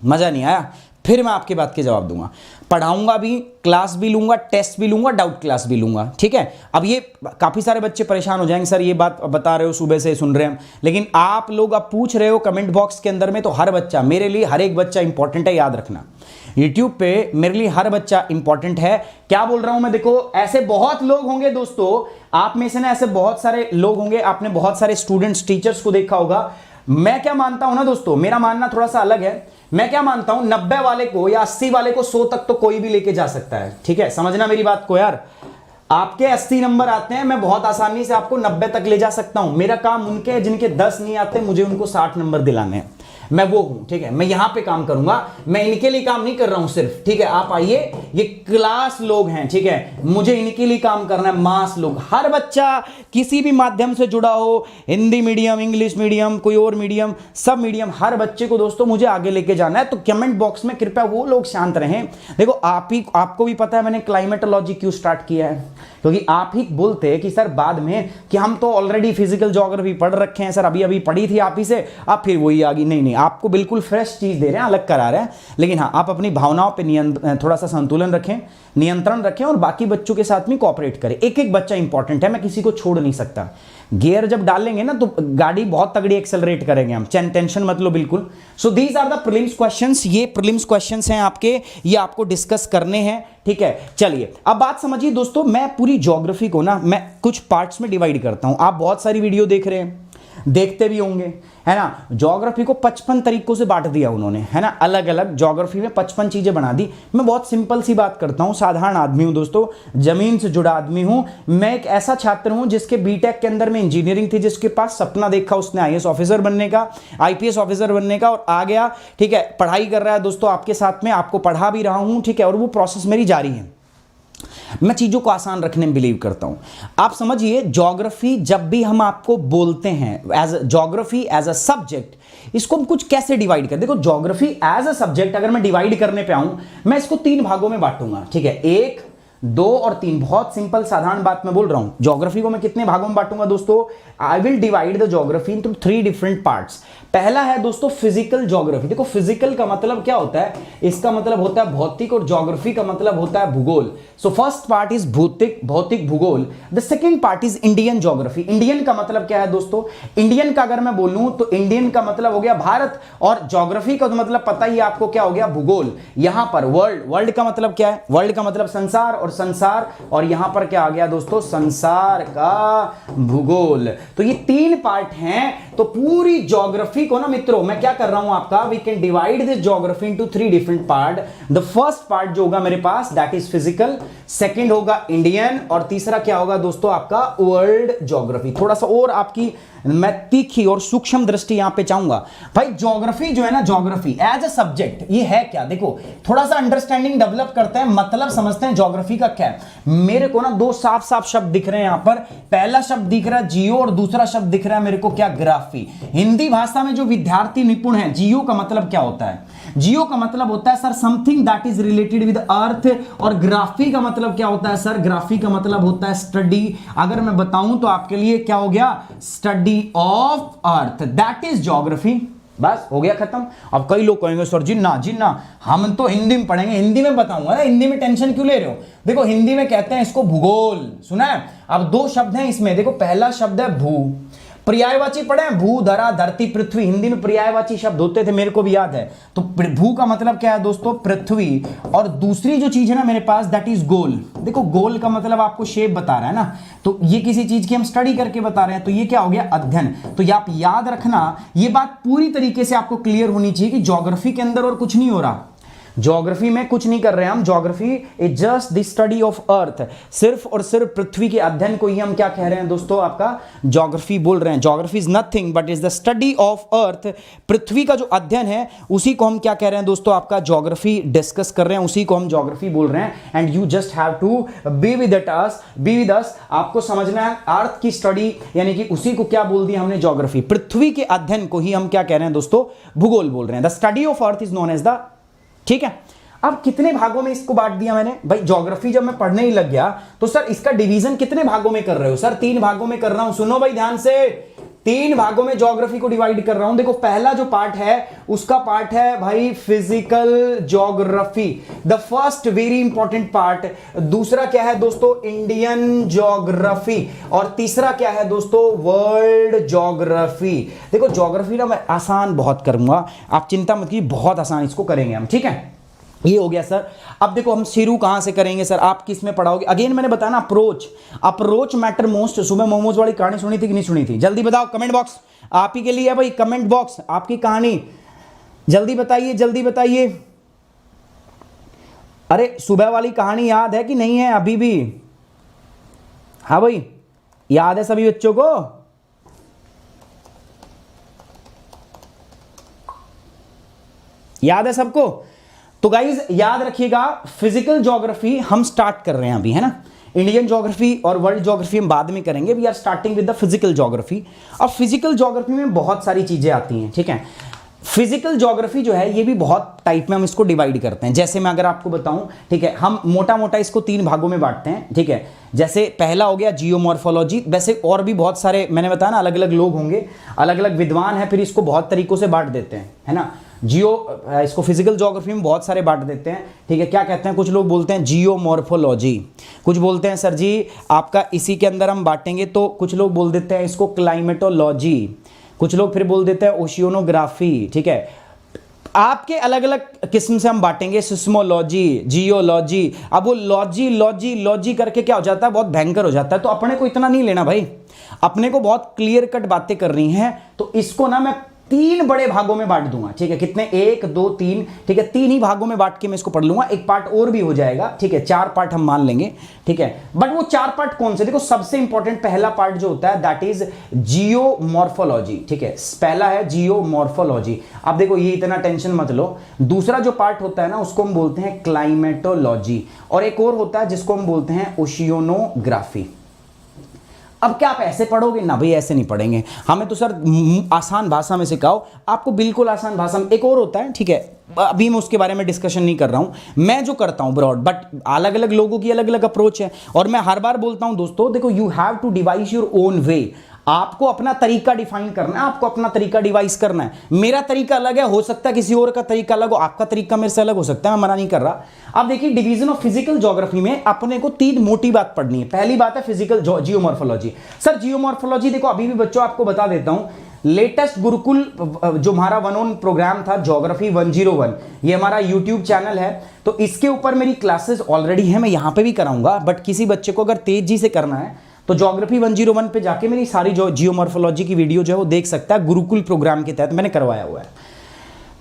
मजा नहीं आया, फिर मैं आपकी बात के जवाब दूंगा। पढ़ाऊंगा भी, क्लास भी लूंगा, टेस्ट भी लूंगा, डाउट क्लास भी लूंगा, ठीक है। अब ये काफी सारे बच्चे परेशान हो जाएंगे, सर ये बात बता रहे हो, सुबह से सुन रहे हैं, लेकिन आप लोग अब पूछ रहे हो कमेंट बॉक्स के अंदर में, तो हर बच्चा मेरे लिए, हर एक बच्चा इंपॉर्टेंट है, याद रखना। YouTube पे मेरे लिए हर बच्चा इंपॉर्टेंट है। क्या बोल रहा हूं मैं? देखो, ऐसे बहुत लोग होंगे दोस्तों, आप में से ना ऐसे बहुत सारे लोग होंगे, आपने बहुत सारे स्टूडेंट्स, टीचर्स को देखा होगा। मैं क्या मानता हूं ना दोस्तों, मेरा मानना थोड़ा सा अलग है। मैं क्या मानता हूं, 90 वाले को या 80 वाले को 100 तक तो कोई भी लेके जा सकता है, ठीक है। समझना मेरी बात को यार। आपके 80 नंबर आते हैं, मैं बहुत आसानी से आपको 90 तक ले जा सकता हूं। मेरा काम उनके है जिनके 10 नहीं आते, मुझे उनको 60 नंबर दिलाने हैं, मैं वो हूं, ठीक है। मैं यहां पे काम करूंगा, मैं इनके लिए काम नहीं कर रहा हूं सिर्फ, ठीक है। आप आइए, ये क्लास लोग हैं, ठीक है, मुझे इनके लिए काम करना है। मास लोग, हर बच्चा किसी भी माध्यम से जुड़ा हो, हिंदी मीडियम, इंग्लिश मीडियम, कोई और मीडियम, सब मीडियम, हर बच्चे को दोस्तों मुझे आगे लेके जाना है। तो कमेंट बॉक्स में कृपया वो लोग शांत रहें। देखो, आपको भी पता है मैंने क्लाइमेटोलॉजी क्यों स्टार्ट किया है, क्योंकि आप ही बोलते हैं कि सर बाद में कि हम तो ऑलरेडी फिजिकल ज्योग्राफी पढ़ रखे हैं सर, अभी अभी पढ़ी थी आप ही से, आप फिर वही आ गई। नहीं, आपको बिल्कुल फ्रेश चीज दे रहे हैं, अलग करा रहे हैं, लेकिन हाँ, आप अपनी भावनाओं पे थोड़ा सा संतुलन रखें, नियंत्रण रखें, और बाकी बच्चों के साथ में कोऑपरेट करें। एक एक बच्चा इंपॉर्टेंट है, मैं किसी को छोड़ नहीं सकता। गियर जब डालेंगे ना तो गाड़ी बहुत तगड़ी एक्सेलरेट करेंगे हम, टेंशन मत लो बिल्कुल। So these are the prelims questions, ये प्रीलिम्स क्वेश्चंस हैं आपके, ये आपको डिस्कस करने हैं, ठीक है। चलिए अब बात समझिए दोस्तों, मैं पूरी ज्योग्राफी को ना मैं कुछ पार्ट्स में डिवाइड करता हूं। आप बहुत सारी वीडियो देख रहे हैं, देखते भी होंगे, है ना। ज्योग्राफी को 55 तरीकों से बांट दिया उन्होंने, है ना, अलग अलग ज्योग्राफी में 55 चीजें बना दी। मैं बहुत सिंपल सी बात करता हूं, साधारण आदमी हूं दोस्तों, जमीन से जुड़ा आदमी हूं। मैं एक ऐसा छात्र हूं जिसके बीटेक के अंदर में इंजीनियरिंग थी, जिसके पास सपना देखा उसने आईएएस ऑफिसर बनने का, आईपीएस ऑफिसर बनने का, और आ गया, ठीक है। पढ़ाई कर रहा है दोस्तों आपके साथ में, आपको पढ़ा भी रहा हूं, ठीक है, और वो प्रोसेस मेरी जारी है। मैं चीजों को आसान रखने में बिलीव करता हूं। आप समझिए, ज्योग्राफी जब भी हम आपको बोलते हैं as geography as a subject, इसको हम कुछ कैसे डिवाइड करें? देखो, ज्योग्राफी एज अ सब्जेक्ट अगर मैं डिवाइड करने पे आऊं, मैं इसको 3 भागों में बांटूंगा, ठीक है। 1, 2 और 3। बहुत सिंपल साधारण बात मैं बोल रहा हूं। ज्योग्राफी को मैं कितने भागों में बांटूंगा दोस्तों? I will divide the geography into 3 different parts. पहला है दोस्तों फिजिकल ज्योग्राफी। देखो, फिजिकल का मतलब क्या होता है? इसका मतलब होता है भौतिक, और ज्योग्राफी का मतलब होता है भूगोल। सो फर्स्ट पार्ट इज भौतिक भूगोल। The second part is Indian geography. Indian का मतलब क्या है दोस्तों? इंडियन का अगर मैं बोलूं तो इंडियन का मतलब हो गया भारत, और ज्योग्राफी का तो मतलब पता ही आपको क्या हो गया? भूगोल। यहां पर वर्ल्ड का मतलब क्या है? वर्ल्ड का मतलब संसार, और संसार, और यहां पर क्या आ गया दोस्तों? संसार का भूगोल। तो ये 3 पार्ट हैं। तो पूरी ज्योग्राफी को ना मित्रों, मैं क्या कर रहा हूं आपका, we can divide this geography into 3 different part. The first part जो होगा मेरे पास, दैट इज फिजिकल, सेकंड होगा इंडियन, और तीसरा क्या होगा दोस्तों? आपका वर्ल्ड ज्योग्राफी। थोड़ा सा और आपकी मैं तीखी और सूक्ष्म दृष्टि यहां पे चाहूंगा। भाई ज्योग्राफी जो है ना, ज्योग्राफी एज अ सब्जेक्ट ये है क्या? देखो, थोड़ा सा अंडरस्टैंडिंग डेवलप करते हैं, मतलब समझते हैं ज्योग्राफी का क्या है। मेरे को ना 2 साफ साफ शब्द दिख रहे हैं यहां पर। पहला शब्द दिख रहा है जियो, और दूसरा शब्द दिख रहा है मेरे को क्या? ग्राफी। हिंदी भाषा में जो विद्यार्थी निपुण है, जियो का मतलब क्या होता है? जियो का मतलब होता है sir something that is related with अर्थ, और ग्राफी का मतलब क्या होता है सर? ग्राफी का मतलब होता है स्टडी। अगर मैं बताऊं तो आपके लिए क्या हो गया? Study of earth, that is geography. बस हो गया खत्म। अब कई लोग कहेंगे सर जी ना हम तो हिंदी में पढ़ेंगे, हिंदी में बताऊंगा ना, हिंदी में टेंशन क्यों ले रहे हो? देखो, हिंदी में कहते हैं इसको भूगोल, सुना है? अब 2 शब्द हैं इसमें। देखो, पहला शब्द है भू, पर्यायवाची पढ़े हैं, भू, धरा, धरती, पृथ्वी। हिंदी में पर्यायवाची शब्द होते थे, मेरे को भी याद है। तो भू का मतलब क्या है दोस्तों? पृथ्वी। और दूसरी जो चीज है ना मेरे पास, दैट इज गोल। देखो, गोल का मतलब आपको शेप बता रहा है ना, तो ये किसी चीज की हम स्टडी करके बता रहे हैं, तो ये क्या हो गया? अध्ययन। तो ये आप याद रखना, ये बात पूरी तरीके से आपको क्लियर होनी चाहिए कि ज्योग्राफी के अंदर और कुछ नहीं हो रहा। ज्योग्राफी में कुछ नहीं कर रहे हैं हम, geography is just the study of अर्थ, सिर्फ और सिर्फ पृथ्वी के अध्ययन को ही हम क्या कह रहे हैं दोस्तों, आपका ज्योग्राफी बोल रहे हैं। Geography is nothing but is the study of earth, पृथ्वी का जो अध्ययन है उसी को हम क्या कह रहे हैं दोस्तों, आपका ज्योग्राफी डिस्कस कर रहे हैं, उसी को हम ज्योग्राफी बोल रहे हैं। And you just have to be with us, आपको समझना है अर्थ की स्टडी, यानी कि उसी को क्या बोल दिया हमने, ज्योग्राफी, पृथ्वी के अध्ययन को ही हम क्या कह रहे हैं दोस्तों, भूगोल बोल रहे हैं। The study of earth is known as the, ठीक है। अब कितने भागों में इसको बांट दिया मैंने भाई, ज्योग्राफी जब मैं पढ़ने ही लग गया तो सर इसका डिवीजन कितने भागों में कर रहे हो, सर 3 भागों में कर रहा हूं, सुनो भाई ध्यान से, 3 भागों में ज्योग्राफी को डिवाइड कर रहा हूं। देखो पहला जो पार्ट है उसका पार्ट है भाई physical geography, the first very important part. दूसरा क्या है दोस्तों, इंडियन ज्योग्राफी, और तीसरा क्या है दोस्तों, वर्ल्ड ज्योग्राफी। देखो ज्योग्राफी ना मैं आसान बहुत करूंगा, आप चिंता मत कीजिए, बहुत आसान इसको करेंगे हम, ठीक है। ये हो गया सर। अब देखो हम शुरू कहां से करेंगे सर, आप किस में पढ़ाओगे, अगेन मैंने बताया ना अप्रोच मैटर मोस्ट। सुबह मोमोज वाली कहानी सुनी थी कि नहीं सुनी थी, जल्दी बताओ, कमेंट बॉक्स आप ही के लिए है भाई, कमेंट बॉक्स आपकी कहानी जल्दी बताइए, जल्दी बताइए। अरे सुबह वाली कहानी याद है कि नहीं है अभी भी, हाँ भाई याद है सभी बच्चों को, याद है सबको। तो गाइज याद रखिएगा, फिजिकल ज्योग्राफी हम स्टार्ट कर रहे हैं अभी, है ना, इंडियन ज्योग्राफी और वर्ल्ड ज्योग्राफी हम बाद में करेंगे, we are starting with the physical geography. अब फिजिकल ज्योग्राफी में बहुत सारी चीजें आती हैं, ठीक है। फिजिकल ज्योग्राफी जो है ये भी बहुत टाइप में हम इसको डिवाइड करते हैं। जैसे मैं अगर आपको बताऊं, ठीक है, हम मोटा मोटा इसको 3 भागों में बांटते हैं, ठीक है। जैसे पहला हो गया जियोमॉर्फोलॉजी, वैसे और भी बहुत सारे मैंने बताया ना, अलग अलग लोग होंगे, अलग अलग विद्वान हैं, फिर इसको बहुत तरीकों से बांट देते हैं, है ना। इसको फिजिकल ज्योग्राफी में बहुत सारे बांट देते हैं, ठीक है। क्या कहते हैं, कुछ लोग बोलते हैं जियोमॉर्फोलॉजी, कुछ बोलते हैं सर जी आपका इसी के अंदर हम बांटेंगे, तो कुछ लोग बोल देते हैं इसको क्लाइमेटोलॉजी, कुछ लोग फिर बोल देते हैं ओशियोनोग्राफी, ठीक है। आपके अलग अलग किस्म से हम बांटेंगे, सिस्मोलॉजी, जियोलॉजी। अब वो लॉजी करके क्या हो जाता है, बहुत भयंकर हो जाता है, तो अपने को इतना नहीं लेना भाई, अपने को बहुत क्लियर कट बातें करनी है। तो इसको ना मैं 3 बड़े भागों में बांट दूंगा, ठीक है। कितने, 1 2 3, ठीक है, 3 ही भागों में बांट के मैं इसको पढ़ लूंगा, एक पार्ट और भी हो जाएगा, ठीक है, 4 पार्ट हम मान लेंगे, ठीक है। बट वो 4 पार्ट कौन से, देखो सबसे इंपॉर्टेंट पहला पार्ट जो होता है दैट इज जियोमॉर्फोलॉजी, ठीक है, पहला है जियोमॉर्फोलॉजी। अब देखो ये इतना टेंशन मत लो, दूसरा जो पार्ट होता है ना उसको हम बोलते हैं क्लाइमेटोलॉजी, और एक और होता है जिसको हम बोलते हैं ओशियोनोग्राफी। अब क्या आप ऐसे पढ़ोगे ना भाई, ऐसे नहीं पढ़ेंगे, हमें तो सर आसान भाषा में सिखाओ, आपको बिल्कुल आसान भाषा में। एक और होता है, ठीक है, अभी मैं उसके बारे में डिस्कशन नहीं कर रहा हूं, मैं जो करता हूं ब्रॉड, बट अलग अलग लोगों की अलग अलग अप्रोच है, और मैं हर बार बोलता हूं दोस्तों, देखो you have to devise your own way, आपको अपना तरीका डिफाइन करना है, आपको अपना तरीका डिवाइस करना है। मेरा तरीका अलग है, हो सकता है किसी और का तरीका अलग हो, आपका तरीका मेरे से अलग हो सकता है, मैं मना नहीं कर रहा। अब देखिए डिवीजन ऑफ फिजिकल ज्योग्राफी में अपने को 3 मोटी बात पढ़नी है। पहली बात है फिजिकल जियोमॉर्फोलॉजी। सर जियोमॉर्फोलॉजी देखो अभी भी बच्चों आपको बता देता हूं, लेटेस्ट गुरुकुल जो हमारा 1 ऑन प्रोग्राम था ज्योग्राफी 101, ये हमारा यूट्यूब चैनल है, तो इसके ऊपर मेरी क्लासेस ऑलरेडी है, मैं यहां पे भी कराऊंगा, बट किसी बच्चे को अगर तेजी से करना है तो ज्योग्राफी 101 पे जाके मेरी सारी जो जियोमॉर्फोलॉजी की वीडियो जो है वो देख सकता है, गुरुकुल प्रोग्राम के तहत मैंने करवाया हुआ है।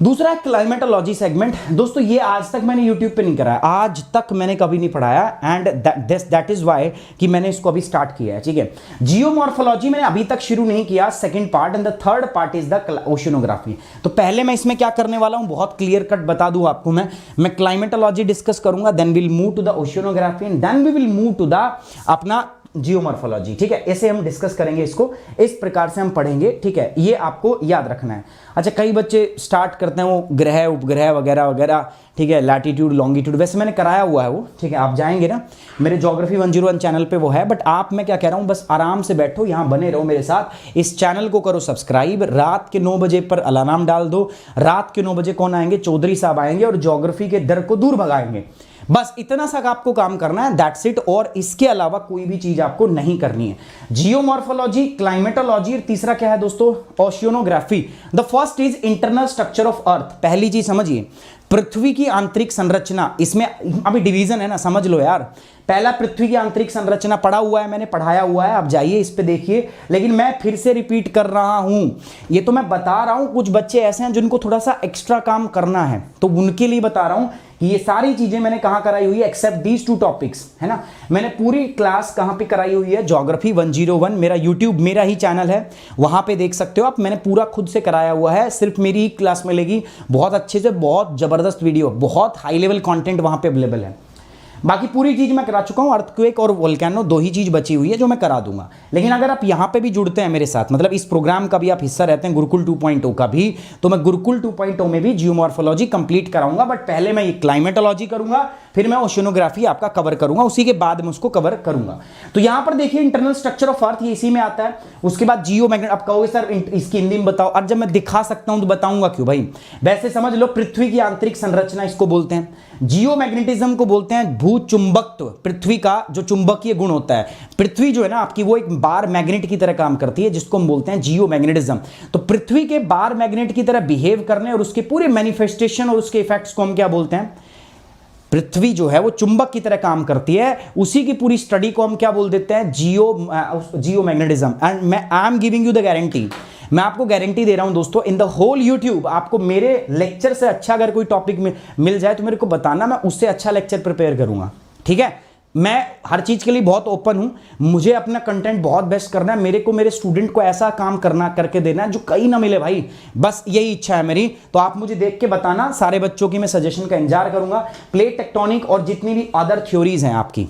दूसरा है क्लाइमेटोलॉजी सेगमेंट। दोस्तों ये आज तक मैंने यूट्यूब पे नहीं कराया, आज तक मैंने कभी नहीं पढ़ाया, एंड दैट इज वाई कि मैंने इसको अभी स्टार्ट किया है, ठीक है। जियोमॉर्फोलॉजी मैंने अभी तक शुरू नहीं किया, second part, and the third part is the ओशियोनोग्राफी। तो पहले मैं इसमें क्या करने वाला हूं, बहुत क्लियर कट बता दूं आपको, मैं क्लाइमेटोलॉजी डिस्कस करूंगा, then will move to the oceanography, and then we will move to the अपना जियोमॉर्फोलॉजी, ठीक है। ऐसे हम डिस्कस करेंगे इसको, इस प्रकार से हम पढ़ेंगे, ठीक है, ये आपको याद रखना है। अच्छा कई बच्चे स्टार्ट करते हैं वो ग्रह उपग्रह वगैरह वगैरह, ठीक है, लैटिट्यूड लॉन्गिट्यूड, वैसे मैंने कराया हुआ है वो, ठीक है, आप जाएंगे ना मेरे ज्योग्राफी 101 चैनल पे वो है, बट आप मैं क्या कह रहा हूं, बस आराम से बैठो, यहां बने रहो मेरे साथ, इस चैनल को करो सब्सक्राइब, रात के 9 बजे पर अलार्म डाल दो, रात के 9 बजे कौन आएंगे, चौधरी साहब आएंगे और ज्योग्राफी के डर को दूर भगाएंगे। बस इतना सा आपको काम करना है, दैट्स इट, और इसके अलावा कोई भी चीज आपको नहीं करनी है। जियोमॉर्फोलॉजी, क्लाइमेटोलॉजी, और तीसरा क्या है दोस्तों, ओशियोनोग्राफी। The first is internal structure of earth. पहली चीज समझिए, पृथ्वी की आंतरिक संरचना, इसमें अभी डिवीजन है ना, समझ लो यार। पहला पृथ्वी की आंतरिक संरचना पढ़ा हुआ है, मैंने पढ़ाया हुआ है, आप जाइए इस पे देखिए, लेकिन मैं फिर से रिपीट कर रहा हूं, ये तो मैं बता रहा हूं, कुछ बच्चे ऐसे हैं जिनको थोड़ा सा एक्स्ट्रा काम करना है, तो उनके लिए बता रहा हूं कि ये सारी चीजें मैंने कहां कराई हुई है, एक्सेप्ट दीज 2 टॉपिक्स, है ना। मैंने पूरी क्लास कहां पे कराई हुई है, ज्योग्राफी 101, मेरा यूट्यूब मेरा ही चैनल है, वहां पे देख सकते हो आप। मैंने पूरा खुद से कराया हुआ है, सिर्फ मेरी ही क्लास मिलेगी, बहुत अच्छे से, बहुत जबरदस्त वीडियो, बहुत हाई लेवल कंटेंट वहां पे अवेलेबल है। बाकी पूरी चीज मैं करा चुका हूं, अर्थक्वेक और वोल्केनो 2 ही चीज बची हुई है जो मैं करा दूंगा। लेकिन अगर आप यहां पे भी जुड़ते हैं मेरे साथ, मतलब इस प्रोग्राम का भी आप हिस्सा रहते हैं, गुरुकुल 2.0 का भी, तो मैं गुरुकुल 2.0 में भी जियोमॉर्फोलॉजी कंप्लीट कराऊंगा। बट पहले मैं ये क्लाइमेटोलॉजी करूंगा, फिर मैं ओशियनोग्राफी आपका कवर करूंगा, उसी के बाद मैं उसको कवर करूंगा। तो यहां पर देखिए इंटरनल स्ट्रक्चर ऑफ अर्थ, ये इसी में आता है। उसके बाद जियो मैग्नेट, आप कहोगे सर इसकी हिंदी में बताओ, और जब मैं दिखा सकता हूं तो बताऊंगा क्यों भाई। वैसे समझ लो, पृथ्वी की आंतरिक संरचना इसको बोलते हैं, जियो मैग्नेटिज्म को बोलते हैं भू चुंबकत्व, पृथ्वी का जो चुंबकीय गुण होता है। पृथ्वी जो है ना आपकी, वो एक बार मैग्नेट की तरह काम करती है, जिसको हम बोलते हैं जियो मैग्नेटिज्म। तो पृथ्वी के बार मैग्नेट की तरह बिहेव करने और उसके पूरे मैनिफेस्टेशन और उसके इफेक्ट्स को हम क्या बोलते हैं, पृथ्वी जो है वो चुंबक की तरह काम करती है, उसी की पूरी स्टडी को हम क्या बोल देते हैं, जियो मैग्नेटिज्म। एंड मैं I am giving you the guarantee, मैं आपको गारंटी दे रहा हूं दोस्तों, इन द होल यूट्यूब, आपको मेरे लेक्चर से अच्छा अगर कोई टॉपिक मिल जाए तो मेरे को बताना, मैं उससे अच्छा लेक्चर प्रिपेयर करूंगा, ठीक है। मैं हर चीज के लिए बहुत ओपन हूं, मुझे अपना कंटेंट बहुत बेस्ट करना है, मेरे को मेरे स्टूडेंट को ऐसा काम करना करके देना है जो कहीं ना मिले भाई, बस यही इच्छा है मेरी। तो आप मुझे देख के बताना, सारे बच्चों की मैं सजेशन का इंतजार करूंगा। प्लेट टेक्टोनिक और जितनी भी अदर थ्योरीज हैं आपकी,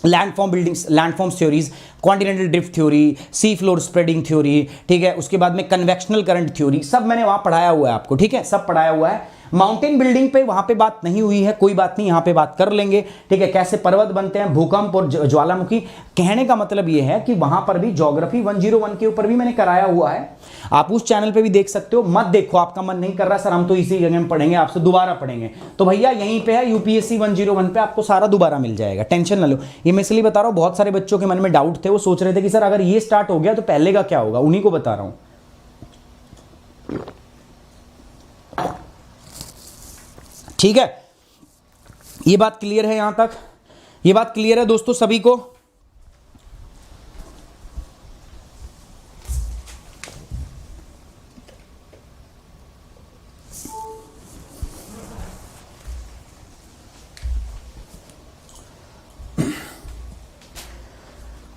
landform buildings, landform theories, continental drift theory, sea floor spreading theory, ठीक है। उसके बाद में कन्वेक्शनल करंट थ्योरी, सब मैंने वहां पढ़ाया हुआ है आपको, ठीक है, सब पढ़ाया हुआ है। माउंटेन बिल्डिंग पे वहां पे बात नहीं हुई है, कोई बात नहीं, यहां पे बात कर लेंगे, ठीक है। कैसे पर्वत बनते हैं, भूकंप और ज्वालामुखी, कहने का मतलब यह है कि वहां पर भी ज्योग्राफी 101 के ऊपर भी मैंने कराया हुआ है, आप उस चैनल पे भी देख सकते हो। मत देखो, आपका मन नहीं कर रहा सर हम तो इसी जगह में पढ़ेंगे, आपसे दोबारा पढ़ेंगे, तो भैया यहीं पे है, यूपीएससी 101 पे आपको सारा दोबारा मिल जाएगा, टेंशन ना लो। ये मैं इसलिए बता रहा हूं, बहुत सारे बच्चों के मन में डाउट थे, वो सोच रहे थे कि सर अगर ये स्टार्ट हो गया तो पहले का क्या होगा, उन्हीं को बता रहा हूं। ठीक है, ये बात क्लियर है, यहां तक ये बात क्लियर है दोस्तों सभी को।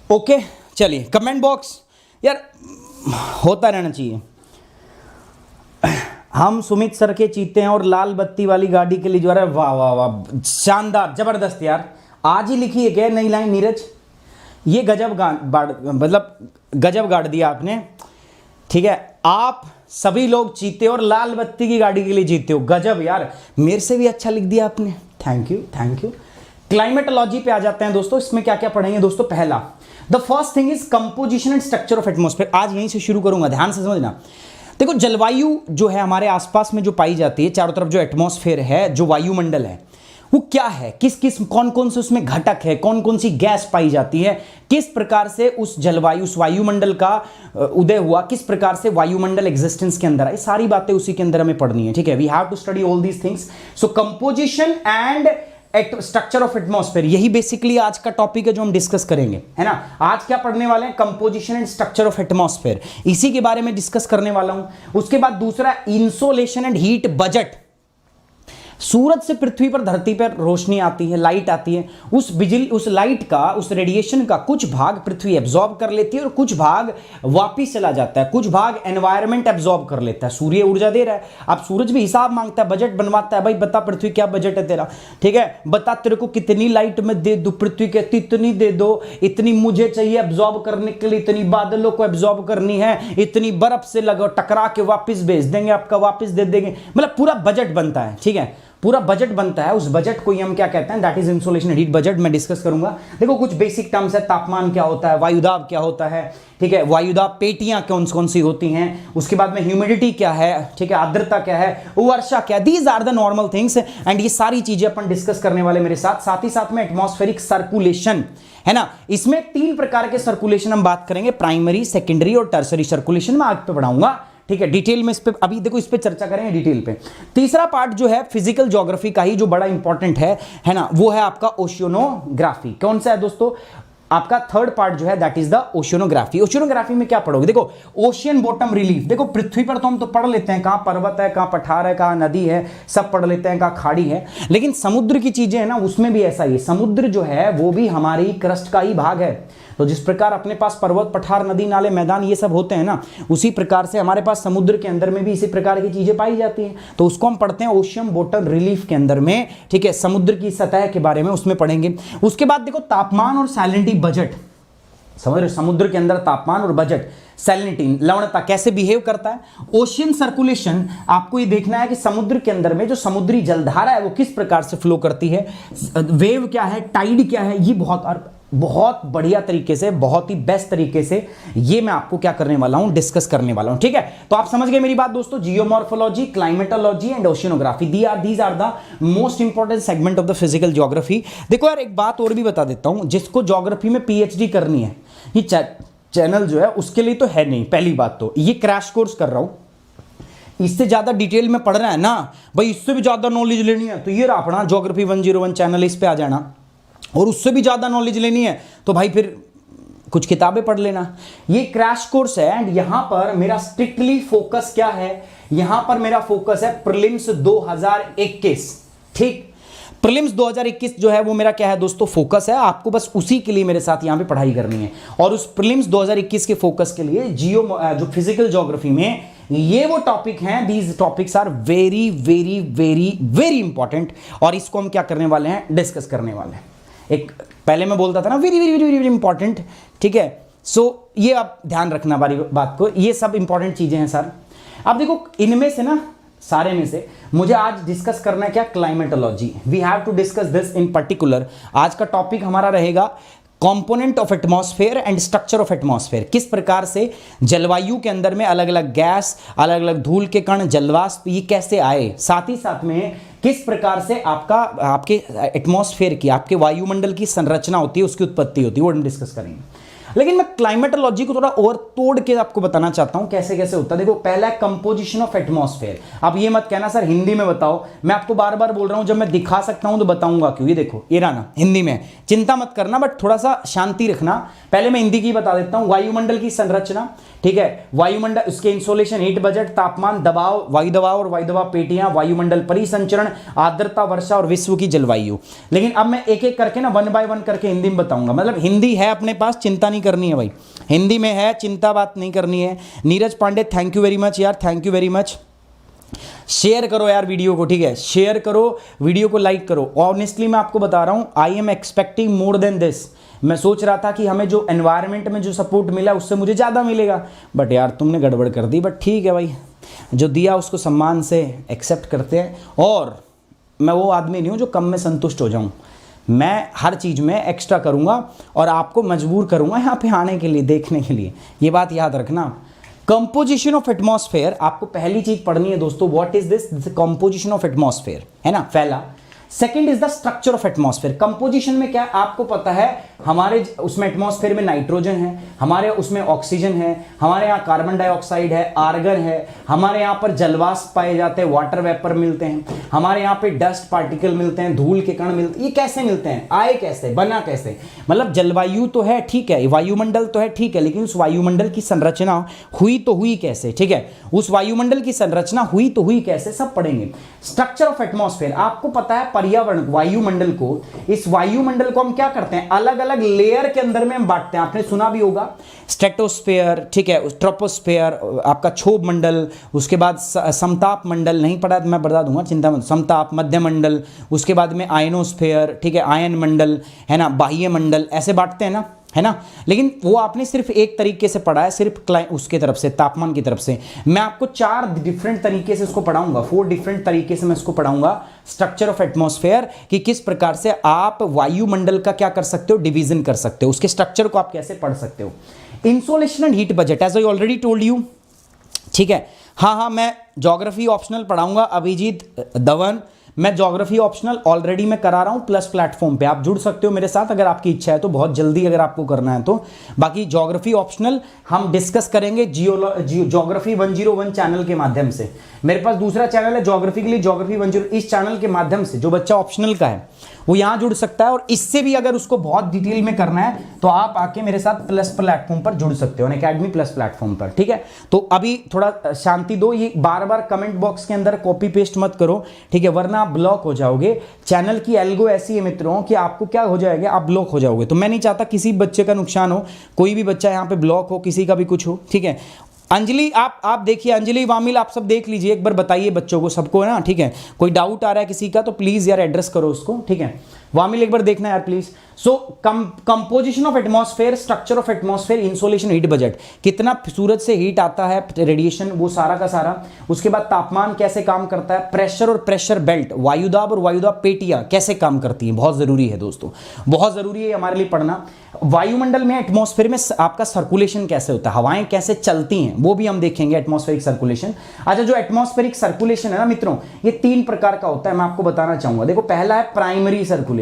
ओके चलिए, कमेंट बॉक्स यार होता रहना चाहिए। हम सुमित सर के चीते हैं और लाल बत्ती वाली गाड़ी के लिए जो है, वाह वाह वाह, शानदार, जबरदस्त यार। आज ही लिखी है क्या नई लाइन नीरज, ये गजब मतलब गजब गाड़ दिया आपने, ठीक है। आप सभी लोग चीते और लाल बत्ती की गाड़ी के लिए जीते हो, गजब यार, मेरे से भी अच्छा लिख दिया आपने, thank you thank you. Climatology पे आ जाते हैं दोस्तों, इसमें क्या क्या पढ़ेंगे दोस्तों। पहला, the first thing is composition and structure of atmosphere. आज यहीं से शुरू करूंगा, ध्यान से समझना। देखो, जलवायु जो है हमारे आसपास में जो पाई जाती है, चारों तरफ जो एटमॉस्फेयर है, जो वायुमंडल है, वो क्या है, किस किस कौन कौन से उसमें घटक है, कौन कौन सी गैस पाई जाती है, किस प्रकार से उस जलवायु, उस वायुमंडल का उदय हुआ, किस प्रकार से वायुमंडल एग्जिस्टेंस के अंदर है, सारी बातें उसी के अंदर हमें पढ़नी है, ठीक है। We have to study all these things. So composition and structure of atmosphere, यही बेसिकली आज का टॉपिक है जो हम डिस्कस करेंगे, है ना। आज क्या पढ़ने वाले हैं, composition and structure of atmosphere, इसी के बारे में डिस्कस करने वाला हूं। उसके बाद दूसरा, इंसोलेशन एंड हीट बजट। सूरज से पृथ्वी पर, धरती पर रोशनी आती है, लाइट आती है, उस बिजली, उस लाइट का, उस रेडिएशन का कुछ भाग पृथ्वी एब्जॉर्ब कर लेती है और कुछ भाग वापिस चला जाता है, कुछ भाग एनवायरनमेंट एब्जॉर्ब कर लेता है। सूर्य ऊर्जा दे रहा है, अब सूरज भी हिसाब मांगता है, बजट बनवाता है, भाई बता पृथ्वी क्या बजट है तेरा, ठीक है, बता तेरे को कितनी लाइट में दे दो, पृथ्वी कहती इतनी दे दो, इतनी मुझे चाहिए एब्जॉर्ब करने के लिए, इतनी बादलों को एब्जॉर्ब करनी है, इतनी बर्फ से लगो टकरा के वापिस भेज देंगे, आपका वापिस दे देंगे, मतलब पूरा बजट बनता है, ठीक है, पूरा बजट बनता है। उस बजट को ही हम क्या कहते हैं, that is insolation heat budget, मैं डिस्कस करूंगा। देखो कुछ बेसिक टर्म्स है, तापमान क्या होता है, वायुदाब क्या होता है, ठीक है, वायुदाब पेटियां कौन कौन सी होती हैं, उसके बाद में ह्यूमिडिटी क्या है, ठीक है, आर्द्रता क्या है, वर्षा क्या, these are the normal things, and ये सारी चीजें अपन डिस्कस करने वाले मेरे साथ। साथ ही साथ में एटमॉस्फेरिक सर्कुलेशन है ना, इसमें 3 प्रकार के सर्कुलेशन हम बात करेंगे, प्राइमरी, सेकेंडरी और टर्सरी सर्कुलेशन, मैं आगे पे पढ़ाऊंगा, ठीक है, डिटेल में इस पे, अभी देखो इस पे चर्चा करेंगे डिटेल पे। तीसरा पार्ट जो है फिजिकल ज्योग्राफी का ही, जो बड़ा इंपॉर्टेंट है ना, वो है आपका ओशियोनोग्राफी। कौन सा है दोस्तों, आपका थर्ड पार्ट जो है that is the oceanography. Oceanography में क्या पढ़ोगे, देखो ओशियन बॉटम रिलीफ, देखो पृथ्वी पर तो हम तो पढ़ लेते हैं कहां पर्वत है, कहां पठार है, कहां नदी है, सब पढ़ लेते हैं, कहां खाड़ी है, लेकिन समुद्र की चीजें है ना, उसमें भी ऐसा ही, समुद्र जो है वो भी हमारी क्रस्ट का ही भाग है। तो जिस प्रकार अपने पास पर्वत, पठार, नदी, नाले, मैदान ये सब होते हैं ना, उसी प्रकार से हमारे पास समुद्र के अंदर में भी इसी प्रकार की चीजें पाई जाती हैं। तो उसको हम पढ़ते हैं ओशियन बॉटम रिलीफ के अंदर में, ठीक है, समुद्र की सतह के बारे में उसमें पढ़ेंगे। उसके बाद देखो तापमान और सैलिनिटी बजट, समझ रहे, समुद्र के अंदर तापमान और बजट, सैलिनिटी लवणता कैसे बिहेव करता है। ओशियन सर्कुलेशन, आपको ये देखना है कि समुद्र के अंदर में जो समुद्री जलधारा है वो किस प्रकार से फ्लो करती है, वेव क्या है, टाइड क्या है, ये बहुत बढ़िया तरीके से, बहुत ही बेस्ट तरीके से ये मैं आपको क्या करने वाला हूं, डिस्कस करने वाला हूं, ठीक है। तो आप समझ गए मेरी बात दोस्तों, geomorphology, climatology and oceanography, these are the most important segment of the physical geography. देखो यार एक बात और भी बता देता हूं, जिसको ज्योग्राफी में पीएचडी करनी है, ये चैनल जो है उसके लिए तो है नहीं, पहली बात तो ये क्रैश कोर्स कर रहा हूं, इससे ज्यादा डिटेल में पढ़ रहा है ना भाई, इससे भी ज्यादा नॉलेज लेनी है तो ये रहा अपना ज्योग्राफी 101 चैनल, इस पे आ जाना, और उससे भी ज्यादा नॉलेज लेनी है तो भाई फिर कुछ किताबें पढ़ लेना। ये क्रैश कोर्स है एंड यहां पर मेरा स्ट्रिक्टली फोकस क्या है, यहां पर मेरा फोकस है प्रीलिम्स 2021, ठीक। प्रीलिम्स 2021 जो है वो मेरा क्या है दोस्तों, फोकस है, आपको बस उसी के लिए मेरे साथ यहां पे पढ़ाई करनी है। और उस प्रीलिम्स 2021 के फोकस के लिए जो फिजिकल ज्योग्राफी में ये वो टॉपिक हैं, these topics are very very very very important, और इसको हम क्या करने वाले हैं, डिस्कस करने वाले हैं। एक पहले मैं बोलता था ना very very very very important, ठीक है। सो ये आप ध्यान रखना हमारी बात को, ये सब इंपॉर्टेंट चीजें हैं सर। अब देखो इनमें से ना, सारे में से मुझे आज डिस्कस करना है क्या, climatology, we have to discuss this in particular. आज का टॉपिक हमारा रहेगा component of atmosphere and structure of atmosphere, किस प्रकार से जलवायु के अंदर में अलग अलग गैस, अलग अलग धूल के कण, जलवाष्प, ये कैसे आए, साथ ही साथ में किस प्रकार से आपके एटमॉस्फेयर की, आपके वायुमंडल की संरचना होती है, उसकी उत्पत्ति होती है, वो हम डिस्कस करेंगे। लेकिन मैं क्लाइमेटोलॉजी को थोड़ा और तोड़ के आपको बताना चाहता हूं कैसे कैसे होता है। देखो पहला है कंपोजिशन ऑफ एटमॉस्फेयर। अब ये मत कहना सर हिंदी में बताओ, मैं आपको बार बार बोल रहा हूं, जब मैं दिखा सकता हूं तो बताऊंगा क्यों। ये देखो ये रहा ना हिंदी में, चिंता मत करना बट थोड़ा सा शांति रखना। पहले मैं हिंदी की बता देता हूं, वायुमंडल की संरचना, ठीक है, वायुमंडल, उसके इंसोलेशन, हीट बजट, तापमान, दबाव, वायु दबाव और वायु दबाव पेटियां, वायुमंडल परिसंचरण, आर्द्रता, वर्षा और विश्व की जलवायु। लेकिन अब मैं एक एक करके ना 1 बाय 1 करके हिंदी में बताऊंगा, मतलब हिंदी है अपने पास, चिंता नहीं करनी है भाई, हिंदी में है, चिंता बात नहीं करनी है। Neeraj Pandey thank you very much यार, thank you very much. Share करो यार वीडियो को, ठीक है, शेयर करो वीडियो को, लाइक करो। ऑनेस्टली मैं आपको बता रहा हूं, I am expecting more than this. मैं सोच रहा था कि हमें जो एनवायरनमेंट में जो सपोर्ट मिला उससे मुझे ज़्यादा मिलेगा, बट यार तुमने गड़बड़ कर दी। बट ठीक है भाई, जो दिया उसको सम्मान से एक्सेप्ट करते हैं। और मैं वो आदमी नहीं हूँ जो कम में संतुष्ट हो जाऊँ, मैं हर चीज़ में एक्स्ट्रा करूँगा और आपको मजबूर करूँगा यहाँ पे आने के लिए, देखने के लिए। ये बात याद रखना। कंपोजिशन ऑफ एटमॉस्फेयर, आपको पहली चीज़ पढ़नी है दोस्तों, what is this composition of atmosphere, है ना, पहला। Second is the structure of atmosphere. Composition में क्या आपको पता है, हमारे उसमें एटमॉस्फेयर में नाइट्रोजन है, हमारे उसमें ऑक्सीजन है, हमारे यहाँ कार्बन डाइऑक्साइड है, आर्गन है, हमारे यहाँ पर जलवाष्प पाए जाते हैं, वाटर वेपर मिलते हैं, हमारे यहाँ पे डस्ट पार्टिकल मिलते हैं, धूल के कण मिलते हैं। ये कैसे मिलते हैं, आए कैसे, बना कैसे, मतलब जलवायु तो है ठीक है, वायुमंडल तो है ठीक है, लेकिन उस वायुमंडल की संरचना हुई तो हुई कैसे, ठीक है, उस वायुमंडल की संरचना हुई तो हुई कैसे, सब पढ़ेंगे। स्ट्रक्चर ऑफ एटमॉस्फेयर, आपको पता है पर्यावरण, वायुमंडल को, इस वायुमंडल को हम क्या करते हैं, अलग अलग लेयर के अंदर में हम बांटते हैं। आपने सुना भी होगा स्ट्रेटोस्फेयर, ठीक है, ट्रोपोस्फेयर, आपका क्षोभ मंडल, उसके बाद समताप मंडल, नहीं पढ़ा तो मैं बता दूंगा, चिंता मत, समताप, मध्य मंडल, उसके बाद में आयनोस्फेयर, ठीक है, आयन मंडल, है ना, बाह्य मंडल, ऐसे बांटते हैं ना, है ना। लेकिन वो आपने सिर्फ एक तरीके से पढ़ा है, सिर्फ उसके तरफ से, तापमान की तरफ से। मैं आपको 4 डिफरेंट तरीके से इसको पढ़ाऊंगा, 4 डिफरेंट तरीके से मैं इसको पढ़ाऊंगा, स्ट्रक्चर ऑफ एटमॉस्फेयर, कि किस प्रकार से आप वायुमंडल का क्या कर सकते हो, डिवीजन कर सकते हो, उसके स्ट्रक्चर को आप कैसे पढ़ सकते हो। Insolation and heat budget, as I already told you, ठीक है। हाँ, मैं ज्योग्राफी ऑप्शनल पढ़ाऊंगा, अभिजीत धवन, मैं ज्योग्राफी ऑप्शनल ऑलरेडी मैं करा रहा हूं प्लस प्लेटफॉर्म पे, आप जुड़ सकते हो मेरे साथ अगर आपकी इच्छा है तो, बहुत जल्दी अगर आपको करना है तो। बाकी ज्योग्राफी ऑप्शनल हम डिस्कस करेंगे ज्योग्राफी 101 चैनल के माध्यम से। मेरे पास दूसरा चैनल है ज्योग्राफी के लिए, ज्योग्राफी 101, इस चैनल के माध्यम से जो बच्चा ऑप्शनल का है वो यहां जुड़ सकता है। और इससे भी अगर उसको बहुत डिटेल में करना है तो आप आके मेरे साथ प्लस प्लेटफॉर्म पर जुड़ सकते हो, अनअकैडमी प्लस प्लेटफॉर्म पर, ठीक है। तो अभी थोड़ा शांति दो, ये बार बार कमेंट बॉक्स के अंदर कॉपी पेस्ट मत करो, ठीक है, वरना आप ब्लॉक हो जाओगे। चैनल की एल्गो ऐसी है मित्रों कि आपको क्या हो जाएगा, आप ब्लॉक हो जाओगे। तो मैं नहीं चाहता किसी बच्चे का नुकसान हो, कोई भी बच्चा यहाँ पे ब्लॉक हो, किसी का भी कुछ हो, ठीक है। अंजलि आप देखिए, अंजलि वामिल आप सब देख लीजिए, एक बार बताइए बच्चों को, सबको है ना, ठीक है। कोई डाउट आ रहा है किसी का तो प्लीज यार एड्रेस करो उसको, ठीक है। वामिल एक बार देखना यार please. So composition of atmosphere, structure of atmosphere, insolation, heat budget, कितना सूरज से हीट आता है, रेडिएशन, वो सारा का सारा। उसके बाद तापमान कैसे काम करता है, प्रेशर और प्रेशर बेल्ट, वायुदाब और वायुदाब पेटियां कैसे काम करती हैं, बहुत जरूरी है दोस्तों, बहुत जरूरी है हमारे लिए पढ़ना। वायुमंडल में, एटमॉस्फेयर में आपका सर्कुलेशन कैसे होता है, हवाएं कैसे चलती हैं, वो भी हम देखेंगे, एटमॉस्फेरिक सर्कुलेशन। अच्छा, जो एटमॉस्फेरिक सर्कुलेशन है ना मित्रों, ये 3 प्रकार का होता है, मैं आपको बताना चाहूंगा। देखो, पहला है प्राइमरी सर्कुलेशन।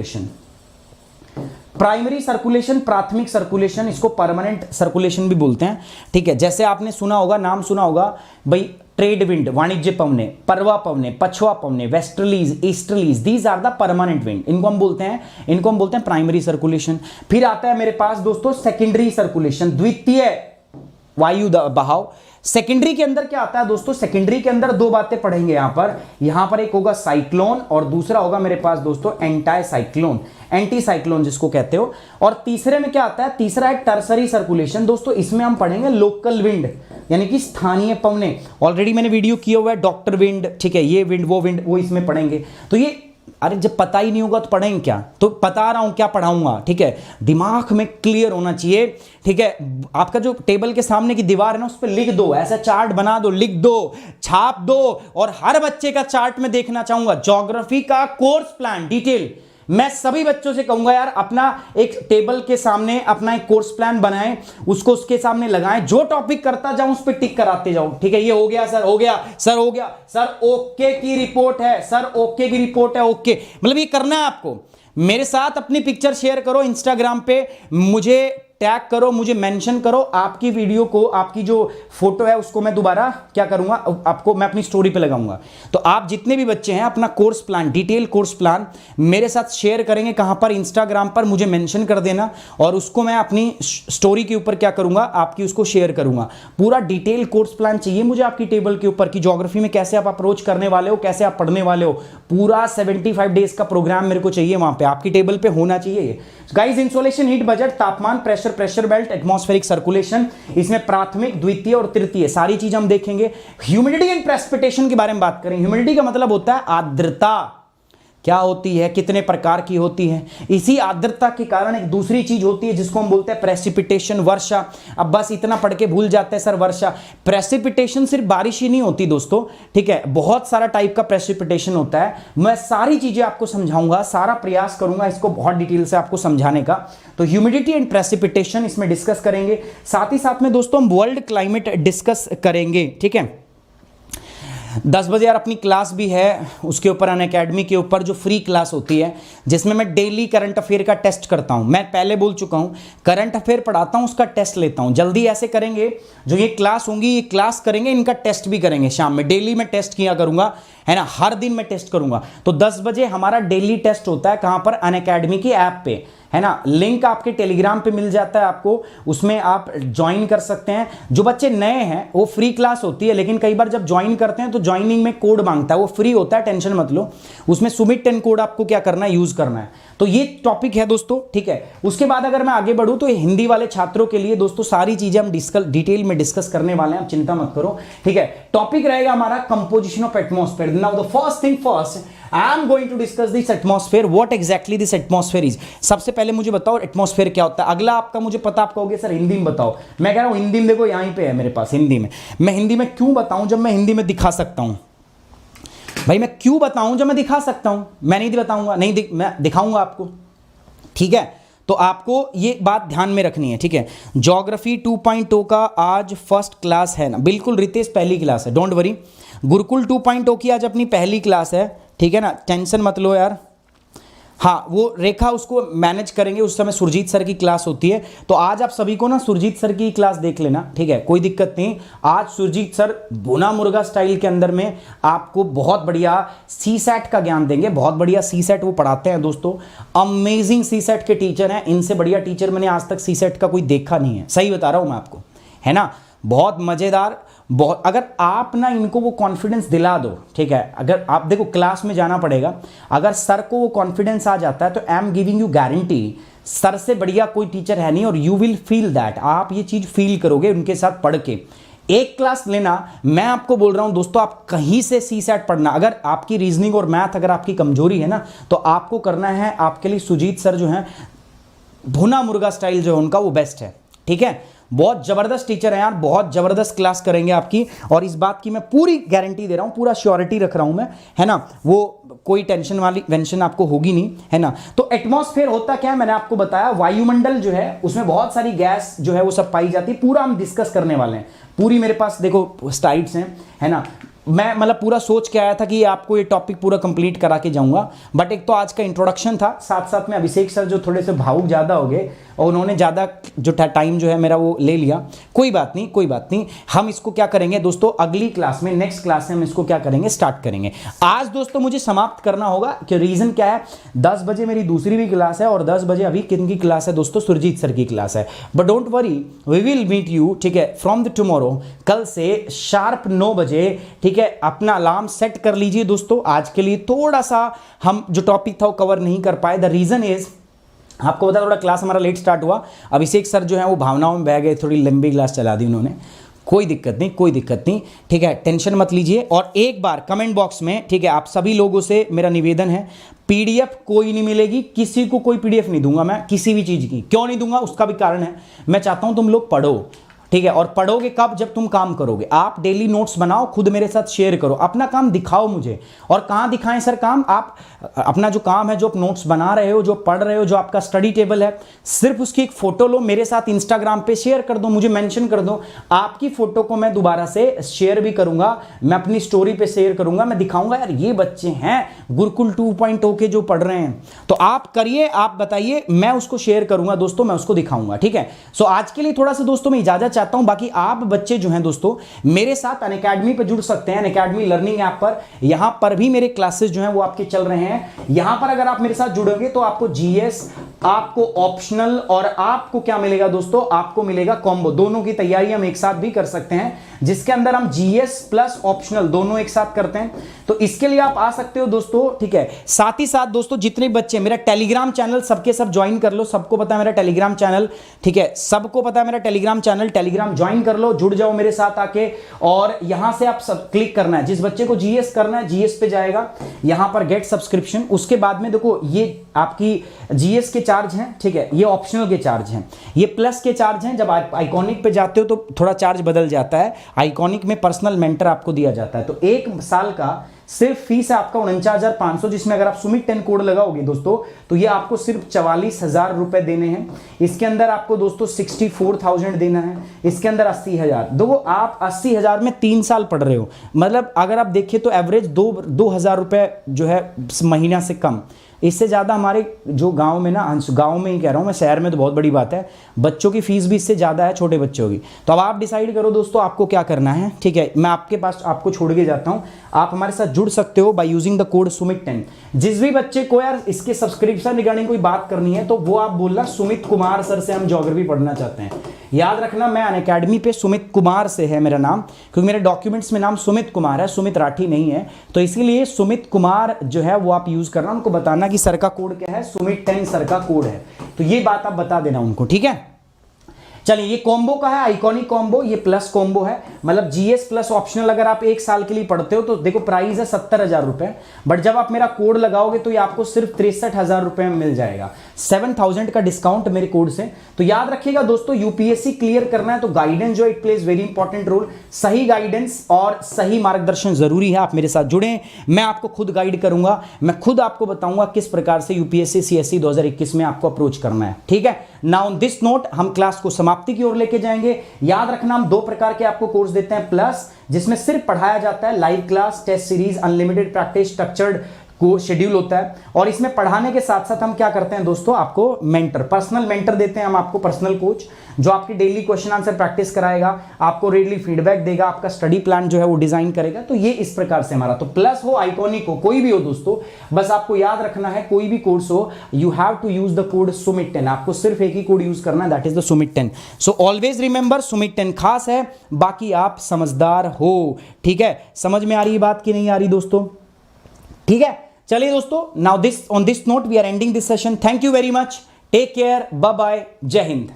प्राइमरी सर्कुलेशन, प्राथमिक सर्कुलेशन, इसको परमानेंट सर्कुलेशन भी बोलते हैं, ठीक है। जैसे आपने सुना होगा, नाम सुना होगा भाई, ट्रेड विंड, वाणिज्य पवने, परवा पवने, पछवा पवने, westerlies, easterlies, these are the permanent wind, इनको हम बोलते हैं प्राइमरी सर्कुलेशन। फिर आता है मेरे पास दोस्तों सेकेंडरी सर्कुलेशन, द्वितीय वायु बहाव। सेकेंडरी के अंदर क्या आता है दोस्तों, सेकेंडरी के अंदर 2 बातें पढ़ेंगे यहां पर एक होगा साइक्लोन और दूसरा होगा मेरे पास दोस्तों एंटी साइक्लोन, एंटी साइक्लोन जिसको कहते हो। और तीसरे में क्या आता है, तीसरा है टर्सरी सर्कुलेशन दोस्तों, इसमें हम पढ़ेंगे लोकल विंड, यानी कि स्थानीय पवने। ऑलरेडी मैंने वीडियो किया हुआ है डॉक्टर विंड, ठीक है, ये विंड वो इसमें पढ़ेंगे। तो ये, अरे जब पता ही नहीं होगा तो पढ़ेंगे क्या, तो बता रहा हूं क्या पढ़ाऊंगा, ठीक है, दिमाग में क्लियर होना चाहिए, ठीक है। आपका जो टेबल के सामने की दीवार है ना, उस पर लिख दो, ऐसा चार्ट बना दो, लिख दो, छाप दो, और हर बच्चे का चार्ट में देखना चाहूंगा, ज्योग्राफी का कोर्स प्लान डिटेल। मैं सभी बच्चों से कहूंगा यार, अपना एक टेबल के सामने अपना एक कोर्स प्लान बनाएं, उसको उसके सामने लगाएं, जो टॉपिक करता जाऊं उस पर टिक कराते जाओ, ठीक है। ये हो गया सर, हो गया सर, हो गया सर, ओके की रिपोर्ट है सर, ओके की रिपोर्ट है, ओके, मतलब ये करना है आपको। मेरे साथ अपनी पिक्चर शेयर करो इंस्टाग्राम पे, मुझे टैग करो, मुझे मेंशन करो, आपकी वीडियो को, आपकी जो फोटो है उसको मैं दोबारा क्या करूंगा, आपको मैं अपनी स्टोरी पे लगाऊंगा। तो आप जितने भी बच्चे हैं अपना course plan, detail course plan मेरे साथ शेयर करेंगे, कहां पर, इंस्टाग्राम पर, मुझे मेंशन कर देना, और उसको मैं अपनी स्टोरी के ऊपर क्या करूंगा, आपकी उसको शेयर करूंगा। पूरा डिटेल कोर्स प्लान चाहिए मुझे आपकी टेबल के ऊपर, कि ज्योग्राफी में कैसे आप अप्रोच करने वाले हो, कैसे आप पढ़ने वाले हो, पूरा 75 डेज का प्रोग्राम मेरे को चाहिए, वहां पे आपकी टेबल पे होना चाहिए। गाइस, इंसोलेशन, हीट बजट, तापमान, प्रेशर बेल्ट, एटमॉस्फेरिक सर्कुलेशन, इसमें प्राथमिक, द्वितीय और तृतीय सारी चीज हम देखेंगे। ह्यूमिडिटी एंड प्रेसिपिटेशन के बारे में बात करें। ह्यूमिडिटी का मतलब होता है आर्द्रता, क्या होती है, कितने प्रकार की होती है। इसी आर्द्रता के कारण एक दूसरी चीज होती है जिसको हम बोलते हैं प्रेसिपिटेशन, वर्षा। अब बस इतना पढ़ के भूल जाते हैं सर वर्षा। प्रेसिपिटेशन सिर्फ बारिश ही नहीं होती दोस्तों, ठीक है, बहुत सारा टाइप का प्रेसिपिटेशन होता है। मैं सारी चीजें आपको समझाऊंगा, सारा प्रयास करूंगा इसको बहुत डिटेल से आपको समझाने का। तो ह्यूमिडिटी एंड प्रेसिपिटेशन इसमें डिस्कस करेंगे, साथ ही साथ में दोस्तों हम वर्ल्ड क्लाइमेट डिस्कस करेंगे, ठीक है। 10 बजे यार अपनी क्लास भी है, उसके ऊपर अनअकैडमी के ऊपर जो फ्री क्लास होती है, जिसमें मैं डेली करंट अफेयर का टेस्ट करता हूं। मैं पहले बोल चुका हूं, करंट अफेयर पढ़ाता हूं, उसका टेस्ट लेता हूं। जल्दी ऐसे करेंगे, जो ये क्लास होंगी, ये क्लास करेंगे, इनका टेस्ट भी करेंगे शाम में। डेली मैं टेस्ट किया करूंगा, है ना, हर दिन मैं टेस्ट करूंगा। तो 10 बजे हमारा डेली टेस्ट होता है, कहां पर, अनअकैडमी की ऐप पे, है ना। लिंक आपके टेलीग्राम पे मिल जाता है आपको, उसमें आप ज्वाइन कर सकते हैं। जो बच्चे नए हैं वो फ्री क्लास होती है, लेकिन कई बार जब ज्वाइन करते हैं तो ज्वाइनिंग में कोड मांगता है, वो फ्री होता है, टेंशन मत लो। उसमें सुमित 10 कोड आपको क्या करना है, यूज करना है। तो ये टॉपिक है दोस्तों, ठीक है। उसके बाद अगर मैं आगे बढ़ूं तो हिंदी वाले छात्रों के लिए दोस्तों सारी चीजें हम डिटेल में डिस्कस करने वाले हैं, आप चिंता मत करो, ठीक है। टॉपिक रहेगा हमारा composition of atmosphere. Now the first thing first, I am going to discuss this atmosphere, what exactly this atmosphere is. सबसे पहले मुझे बताओ एटमॉस्फेयर क्या होता है। अगला आपका मुझे पता, आप कहोगे सर हिंदी में बताओ। मैं कह रहा हूं हिंदी में, देखो यहीं पे है मेरे पास हिंदी में। मैं हिंदी में क्यों बताऊं जब मैं हिंदी में दिखा सकता हूं, भाई मैं क्यों बताऊं जब मैं दिखा सकता हूं। मैं नहीं बताऊंगा, नहीं मैं दिखाऊंगा आपको, ठीक है। तो आपको ये बात ध्यान में रखनी है, ठीक है। ज्योग्राफी 2.0 का आज फर्स्ट क्लास है ना, बिल्कुल रितेश पहली क्लास है, डोंट वरी। गुरुकुल 2.0 की आज अपनी पहली क्लास है, ठीक है ना, टेंशन मत लो यार। हाँ, वो रेखा उसको मैनेज करेंगे, उस समय सुरजीत सर की क्लास होती है, तो आज आप सभी को ना सुरजीत सर की क्लास देख लेना, ठीक है, कोई दिक्कत नहीं। आज सुरजीत सर भुना मुर्गा स्टाइल के अंदर में आपको बहुत बढ़िया सी सेट का ज्ञान देंगे, बहुत बढ़िया सी सेट वो पढ़ाते हैं दोस्तों, अमेजिंग सी सेट के टीचर हैं, इनसे बढ़िया टीचर मैंने आज तक सी सेट का कोई देखा नहीं है, सही बता रहा हूं मैं आपको, है ना, बहुत मजेदार। बहुत, अगर आप ना इनको वो कॉन्फिडेंस दिला दो, ठीक है, अगर आप देखो क्लास में जाना पड़ेगा, अगर सर को वो कॉन्फिडेंस आ जाता है तो I am giving you guarantee, sir से बढ़िया कोई टीचर है नहीं, और यू विल फील दैट, आप ये चीज फील करोगे उनके साथ पढ़ के। एक क्लास लेना, मैं आपको बोल रहा हूं दोस्तों, आप कहीं से सी सेट पढ़ना, अगर आपकी रीजनिंग और मैथ अगर आपकी कमजोरी है ना, तो आपको करना है, आपके लिए सुजीत सर जो है भुना मुर्गा स्टाइल जो है उनका वो बेस्ट है, ठीक है, बहुत जबरदस्त टीचर है यार, बहुत जबरदस्त क्लास करेंगे आपकी, और इस बात की मैं पूरी गारंटी दे रहा हूं, पूरा श्योरिटी रख रहा हूं मैं, है ना, वो कोई टेंशन वाली वेंशन आपको होगी नहीं, है ना। तो एटमॉस्फेयर होता क्या है, मैंने आपको बताया, वायुमंडल जो है उसमें बहुत सारी गैस जो है वो सब पाई जाती है, पूरा हम डिस्कस करने वाले हैं, पूरी मेरे पास देखो स्लाइड्स हैं, है ना, मैं मतलब पूरा सोच के आया था कि आपको ये टॉपिक पूरा कंप्लीट करा के जाऊंगा, बट एक तो आज का इंट्रोडक्शन था, साथ साथ में अभिषेक सर जो थोड़े से भावुक ज़्यादा हो गए और उन्होंने ज़्यादा जो टाइम जो है मेरा वो ले लिया, कोई बात नहीं, कोई बात नहीं, हम इसको क्या करेंगे दोस्तों, अगली क्लास में, नेक्स्ट क्लास में हम इसको क्या करेंगे, स्टार्ट करेंगे। आज दोस्तों मुझे समाप्त करना होगा, कि रीज़न क्या है, 10 बजे मेरी दूसरी भी क्लास है, और 10 बजे अभी किन की क्लास है दोस्तों, सुरजीत सर की क्लास है, but don't worry, we will meet you, ठीक है, फ्रॉम द टुमारो, कल से शार्प 9 बजे, ठीक है, अपना अलार्म सेट कर लीजिए दोस्तों। आज के लिए थोड़ा सा हम जो टॉपिक था वो कवर नहीं कर पाए, द रीजन इज, आपको बता, थोड़ा क्लास हमारा लेट स्टार्ट हुआ, अभिषेक सर जो है वो भावनाओं में बह गए, थोड़ी लंबी क्लास चला दी उन्होंने, कोई दिक्कत नहीं, कोई दिक्कत नहीं, ठीक है, टेंशन मत लीजिए। और एक बार कमेंट बॉक्स में, ठीक है, आप सभी लोगों से मेरा निवेदन है, पीडीएफ कोई नहीं मिलेगी, किसी को कोई पीडीएफ नहीं दूंगा मैं किसी भी चीज़ की, क्यों नहीं दूंगा उसका भी कारण है, मैं चाहता हूं तुम लोग पढ़ो, ठीक है, और पढ़ोगे कब, जब तुम काम करोगे, आप डेली नोट्स बनाओ, खुद मेरे साथ शेयर करो, अपना काम दिखाओ मुझे, और कहां दिखाएं सर काम, आप अपना जो काम है, जो आप नोट्स बना रहे हो, जो पढ़ रहे हो, जो आपका स्टडी टेबल है, सिर्फ उसकी एक फोटो लो, मेरे साथ इंस्टाग्राम पे शेयर कर दो, मुझे मेंशन कर दो, आपकी फोटो को मैं दोबारा से शेयर भी करूंगा, मैं अपनी स्टोरी पे शेयर करूंगा, मैं दिखाऊंगा यार ये बच्चे हैं गुरुकुल 2.0 के जो पढ़ रहे हैं, तो आप करिए, आप बताइए, मैं उसको शेयर करूंगा दोस्तों, मैं उसको दिखाऊंगा, ठीक है। सो आज के लिए थोड़ा सा दोस्तों मैं इजाजत चाहता हूं, बाकी आप बच्चे जो हैं दोस्तों मेरे साथ अनअकैडमी पर जुड़ सकते हैं, अनअकैडमी लर्निंग ऐप पर, यहां पर भी मेरे क्लासेस जो हैं वो आपके चल रहे हैं, यहां पर अगर आप मेरे साथ जुड़ोगे तो आपको जीएस, आपको ऑप्शनल, और आपको क्या मिलेगा दोस्तों, आपको मिलेगा कॉम्बो, दोनों की तैयारी हम एक साथ भी कर सकते हैं, जिसके अंदर हम जीएस प्लस ऑप्शनल दोनों एक साथ करते हैं, तो इसके लिए आप आ सकते हो दोस्तों, ठीक है। साथ ही साथ दोस्तों जितने बच्चे, मेरा टेलीग्राम चैनल सबके सब ज्वाइन कर लो, सबको पता है मेरा टेलीग्राम चैनल, ठीक है, सबको पता है मेरा टेलीग्राम चैनल, टेलीग्राम ज्वाइन कर लो, जुड़ जाओ मेरे साथ आके, और यहां से आप सब क्लिक करना है, जिस बच्चे को जीएस करना है जीएस पे जाएगा, यहां पर गेट सब्सक्रिप्शन, उसके बाद में देखो ये आपकी जीएस के चार्ज हैं, ठीक है, ये ऑप्शनल के चार्ज हैं, ये प्लस के चार्ज हैं, जब आप आइकॉनिक पे जाते हो तो थोड़ा चार्ज बदल जाता है, आइकॉनिक में पर्सनल मेंटर आपको दिया जाता है, तो 1 साल का सिर्फ फीस है आपका 49,500, जिसमें अगर आप सुमित 10 कोड लगाओगे दोस्तों तो ये आपको सिर्फ 44,000 रुपए देने हैं, इसके अंदर आपको दोस्तों 64,000 देना है, इसके अंदर 80,000 दो, आप 80,000 में 3 साल पढ़ रहे हो, मतलब अगर आप देखिए तो एवरेज 2,000 रुपए जो है महीना से कम, इससे ज़्यादा हमारे जो गांव में ना, गांव में ही कह रहा हूँ मैं, शहर में तो बहुत बड़ी बात है, बच्चों की फीस भी इससे ज़्यादा है, छोटे बच्चों की, तो अब आप डिसाइड करो दोस्तों आपको क्या करना है, ठीक है, मैं आपके पास आपको छोड़ के जाता हूँ, आप हमारे साथ जुड़ सकते हो bye using the code Sumit 10। जिस भी बच्चे को यार इसके सब्सक्रिप्शन रिगार्डिंग कोई बात करनी है तो वो आप बोलना सुमित कुमार सर से हम ज्योग्राफी पढ़ना चाहते हैं, याद रखना मैं अनअकैडमी पे सुमित कुमार से है मेरा नाम, क्योंकि मेरे डॉक्यूमेंट्स में नाम सुमित कुमार है, सुमित राठी नहीं है, तो इसीलिए सुमित कुमार जो है वो आप यूज करना, उनको बताना कि सर का कोड क्या है, सुमित 10 सर का कोड है, तो ये बात आप बता देना उनको, ठीक है। चलिए ये कॉम्बो का है, आइकॉनिक कॉम्बो, ये प्लस कॉम्बो है, मतलब जीएस प्लस ऑप्शनल अगर आप 1 साल के लिए पढ़ते हो तो देखो प्राइस है 70,000 रुपए, बट जब आप मेरा कोड लगाओगे तो ये आपको सिर्फ 63,000 रुपए में मिल जाएगा, 7,000 का डिस्काउंट मेरे कोड से। तो याद रखिएगा दोस्तों, यूपीएससी क्लियर करना है तो गाइडेंस जो it plays very important role, सही गाइडेंस और सही मार्गदर्शन जरूरी है, आप मेरे साथ जुड़े, मैं आपको खुद गाइड करूंगा, मैं खुद आपको बताऊंगा किस प्रकार से यूपीएससी सीएससी 2021 में आपको अप्रोच करना है, ठीक है। नाउ ऑन दिस नोट हम क्लास को समाप्ति की ओर लेके जाएंगे। याद रखना हम 2 प्रकार के आपको कोर्स देते हैं, प्लस जिसमें सिर्फ पढ़ाया जाता है, live class, test series, unlimited practice, structured को शेड्यूल होता है। और इसमें पढ़ाने के साथ साथ हम क्या करते हैं दोस्तों, आपको मेंटर, पर्सनल मेंटर देते हैं हम आपको, पर्सनल कोच, जो आपकी डेली क्वेश्चन आंसर प्रैक्टिस कराएगा, आपको रेडली फीडबैक देगा, आपका स्टडी प्लान जो है वो डिजाइन करेगा। तो ये इस प्रकार से हमारा, तो प्लस हो, आइकॉनिक हो, कोई भी हो दोस्तों, बस आपको याद रखना है कोई भी कोर्स हो, you have to use the code Sumit 10। आपको सिर्फ एक ही कोड यूज करना है, that is the Sumit 10। So always remember Sumit 10 खास है, बाकी आप समझदार हो। ठीक है, समझ में आ रही है बात कि नहीं आ रही दोस्तों? ठीक है, चलिए दोस्तों, now this on this note we are ending this session. Thank you very much, take care, bye bye, Jai Hind.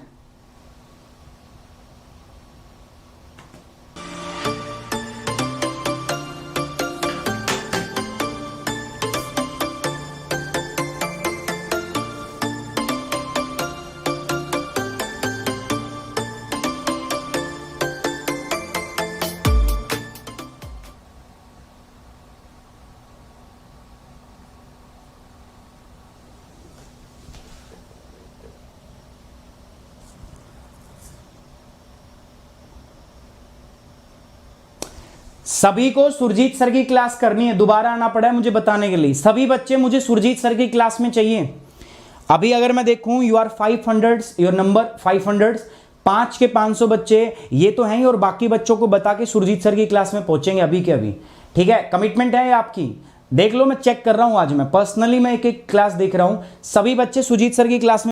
सभी को सुरजीत सर की क्लास करनी है, दोबारा आना पड़ा है मुझे बताने के लिए। सभी बच्चे मुझे सुरजीत सर की क्लास में चाहिए। अभी अगर मैं देखूं, यू आर 500, योर नंबर 500, 5 के 500 बच्चे ये तो हैं ही, और बाकी बच्चों को बता के सुरजीत सर की क्लास में पहुंचेंगे अभी के अभी। ठीक है, कमिटमेंट है आपकी, देख लो, मैं चेक कर रहा हूं, आज मैं पर्सनली मैं एक एक क्लास देख रहा हूं, सभी बच्चे सुरजीत सर की क्लास में